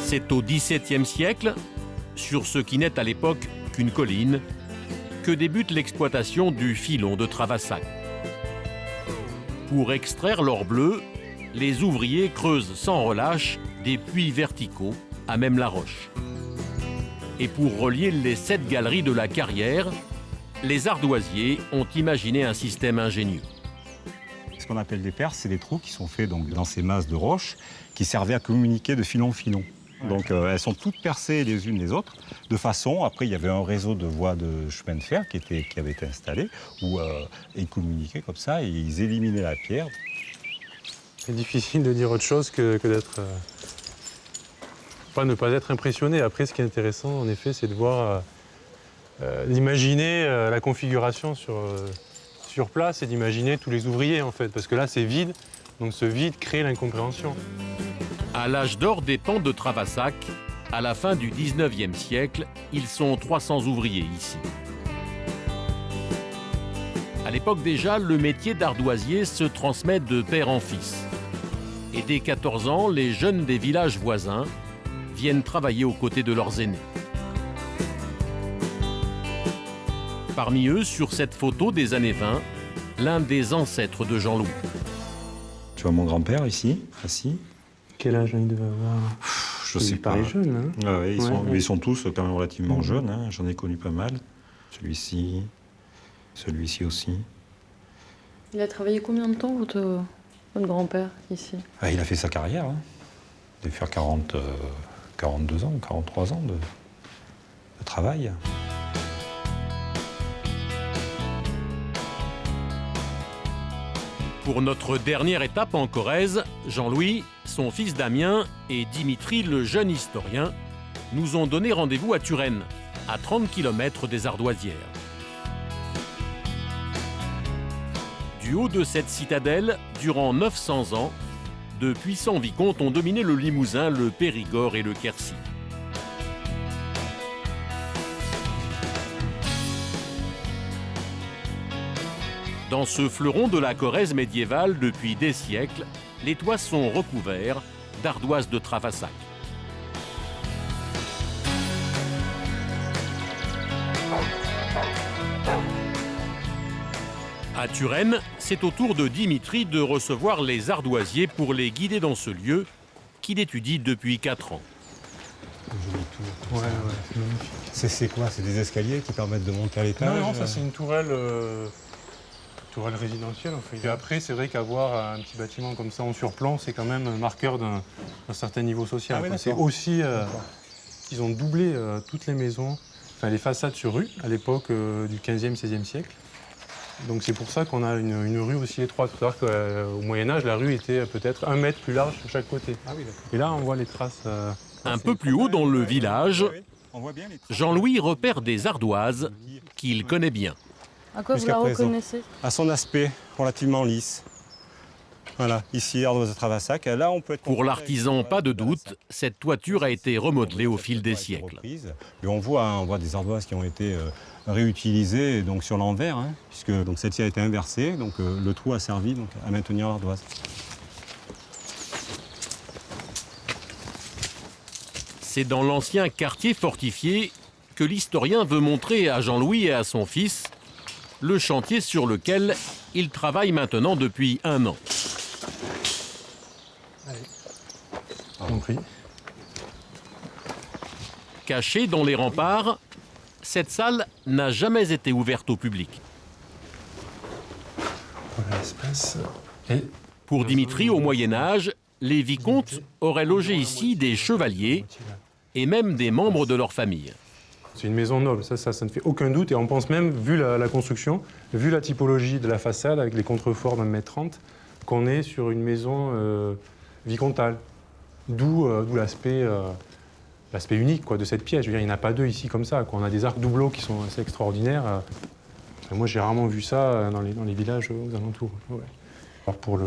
C'est au XVIIe siècle, sur ce qui n'est à l'époque qu'une colline, que débute l'exploitation du filon de Travassac. Pour extraire l'or bleu, les ouvriers creusent sans relâche des puits verticaux à même la roche. Et pour relier les 7 galeries de la carrière, les ardoisiers ont imaginé un système ingénieux. Ce qu'on appelle des perces, c'est des trous qui sont faits donc, dans ces masses de roches qui servaient à communiquer de filon en filon. Donc elles sont toutes percées les unes les autres, de façon, après il y avait un réseau de voies de chemin de fer qui avait été installé, où ils communiquaient comme ça et ils éliminaient la pierre. C'est difficile de dire autre chose que d'être... ne pas être impressionné. Après, ce qui est intéressant, en effet, c'est de voir, d'imaginer la configuration sur place et d'imaginer tous les ouvriers, en fait. Parce que là, c'est vide, donc ce vide crée l'incompréhension. À l'âge d'or des pans de Travassac, à la fin du 19e siècle, ils sont 300 ouvriers ici. À l'époque déjà, le métier d'ardoisier se transmet de père en fils. Et dès 14 ans, les jeunes des villages voisins viennent travailler aux côtés de leurs aînés. Parmi eux, sur cette photo des années 20, l'un des ancêtres de Jean-Louis. Tu vois mon grand-père ici, assis. Quel âge il devait avoir? Je sais pas. Il paraît jeune, hein? Ouais, ils sont tous quand même relativement jeunes, hein. J'en ai connu pas mal. Celui-ci aussi. Il a travaillé combien de temps, votre grand-père, ici? Il a fait sa carrière. Hein. Il devait faire 42 ans, 43 ans de travail. Pour notre dernière étape en Corrèze, Jean-Louis, son fils Damien et Dimitri, le jeune historien, nous ont donné rendez-vous à Turenne, à 30 km des Ardoisières. Du haut de cette citadelle, durant 900 ans, de puissants vicomtes ont dominé le Limousin, le Périgord et le Quercy. Dans ce fleuron de la Corrèze médiévale, depuis des siècles, les toits sont recouverts d'ardoises de Travassac. À Turenne, c'est au tour de Dimitri de recevoir les ardoisiers pour les guider dans ce lieu qu'il étudie depuis 4 ans. Ouais, c'est magnifique. C'est quoi? C'est des escaliers qui permettent de monter à l'étage? Non, ça c'est une tourelle Tourelle résidentielle, en fait. Et après, c'est vrai qu'avoir un petit bâtiment comme ça en surplomb, c'est quand même un marqueur d'un certain niveau social. Ah oui, c'est aussi qu'ils ont doublé toutes les maisons, enfin les façades sur rue, à l'époque du 15e, 16e siècle. Donc c'est pour ça qu'on a une rue aussi étroite. Il faut savoir qu'au Moyen-Âge, la rue était peut-être 1 mètre plus large sur chaque côté. Ah oui, et là, on voit les traces. Un peu plus haut dans le village, Jean-Louis repère des ardoises qu'il connaît bien. À quoi vous la reconnaissez? À son aspect relativement lisse. Voilà, ici, ardoise de Travassac. Là, on peut être... Pour l'artisan, pas de doute, cette toiture a été remodelée au fil des siècles. Et on voit des ardoises qui ont été réutilisées donc, sur l'envers, hein, puisque celle-ci a été inversée, donc le trou a servi donc, à maintenir l'ardoise. C'est dans l'ancien quartier fortifié que l'historien veut montrer à Jean-Louis et à son fils le chantier sur lequel il travaille maintenant depuis 1 an. Compris. Cachée dans les remparts, cette salle n'a jamais été ouverte au public. Pour Dimitri, au Moyen-Âge, les vicomtes auraient logé ici des chevaliers et même des membres de leur famille. C'est une maison noble, ça ne fait aucun doute. Et on pense même, vu la construction, vu la typologie de la façade, avec les contreforts d'1,30 m, qu'on est sur une maison vicomtale. D'où l'aspect unique de cette pièce. Je veux dire, il n'y en a pas 2 ici comme ça. On a des arcs doubleaux qui sont assez extraordinaires. Moi, j'ai rarement vu ça dans les villages aux alentours. Ouais. Alors pour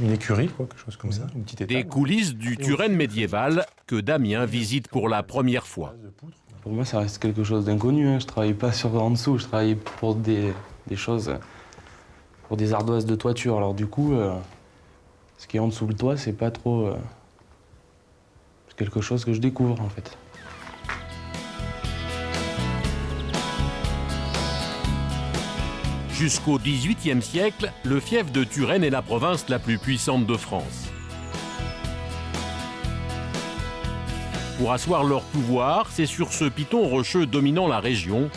une écurie, quelque chose comme ça, une petite étable. Des coulisses du Turenne médiéval que Damien visite pour la première fois. Pour moi, ça reste quelque chose d'inconnu. Je ne travaille pas en dessous, je travaille pour des choses, pour des ardoises de toiture. Alors du coup, ce qui est en dessous le toit, c'est pas trop... c'est quelque chose que je découvre, en fait. Jusqu'au XVIIIe siècle, le fief de Turenne est la province la plus puissante de France. Pour asseoir leur pouvoir, c'est sur ce piton rocheux dominant la région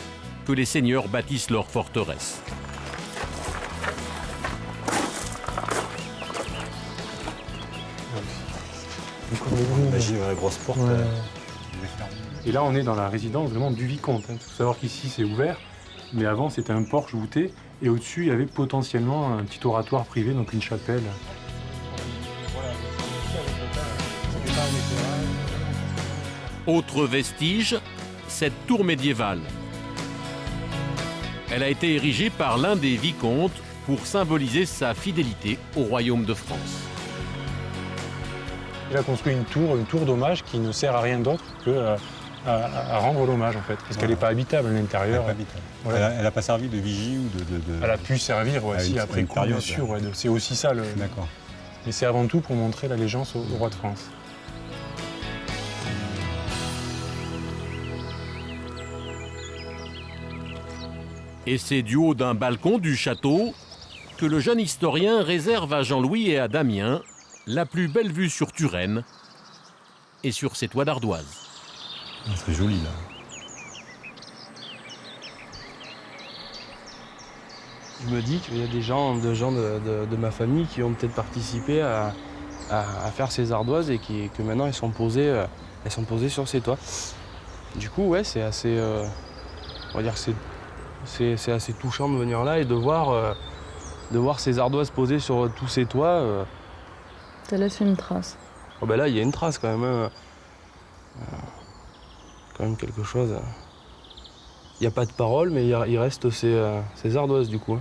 que les seigneurs bâtissent leur forteresse. Imagine la grosse porte. Ouais. Et là, on est dans la résidence vraiment du vicomte. Il faut savoir qu'ici, c'est ouvert, mais avant, c'était un porche voûté. Et au-dessus, il y avait potentiellement un petit oratoire privé, donc une chapelle. Autre vestige, cette tour médiévale. Elle a été érigée par l'un des vicomtes pour symboliser sa fidélité au royaume de France. Il a construit une tour d'hommage qui ne sert à rien d'autre que à rendre l'hommage, en fait, parce qu'elle n'est pas habitable à l'intérieur. Voilà. Elle n'a pas servi de vigie ou de... Elle a pu servir aussi après coup, bien sûr. Ouais, c'est aussi ça. D'accord. Mais c'est avant tout pour montrer l'allégeance au roi de France. Et c'est du haut d'un balcon du château que le jeune historien réserve à Jean-Louis et à Damien la plus belle vue sur Turenne et sur ses toits d'ardoise. C'est joli, là. Je me dis qu'il y a des gens de ma famille qui ont peut-être participé à faire ces ardoises et que maintenant elles sont posées sur ces toits. Du coup, ouais, c'est assez... on va dire que c'est assez touchant de venir là et de voir ces ardoises posées sur tous ces toits. Ça laisse une trace. Oh ben là, il y a une trace quand même. Quand même quelque chose. Il n'y a pas de parole, mais il reste ces ardoises du coup.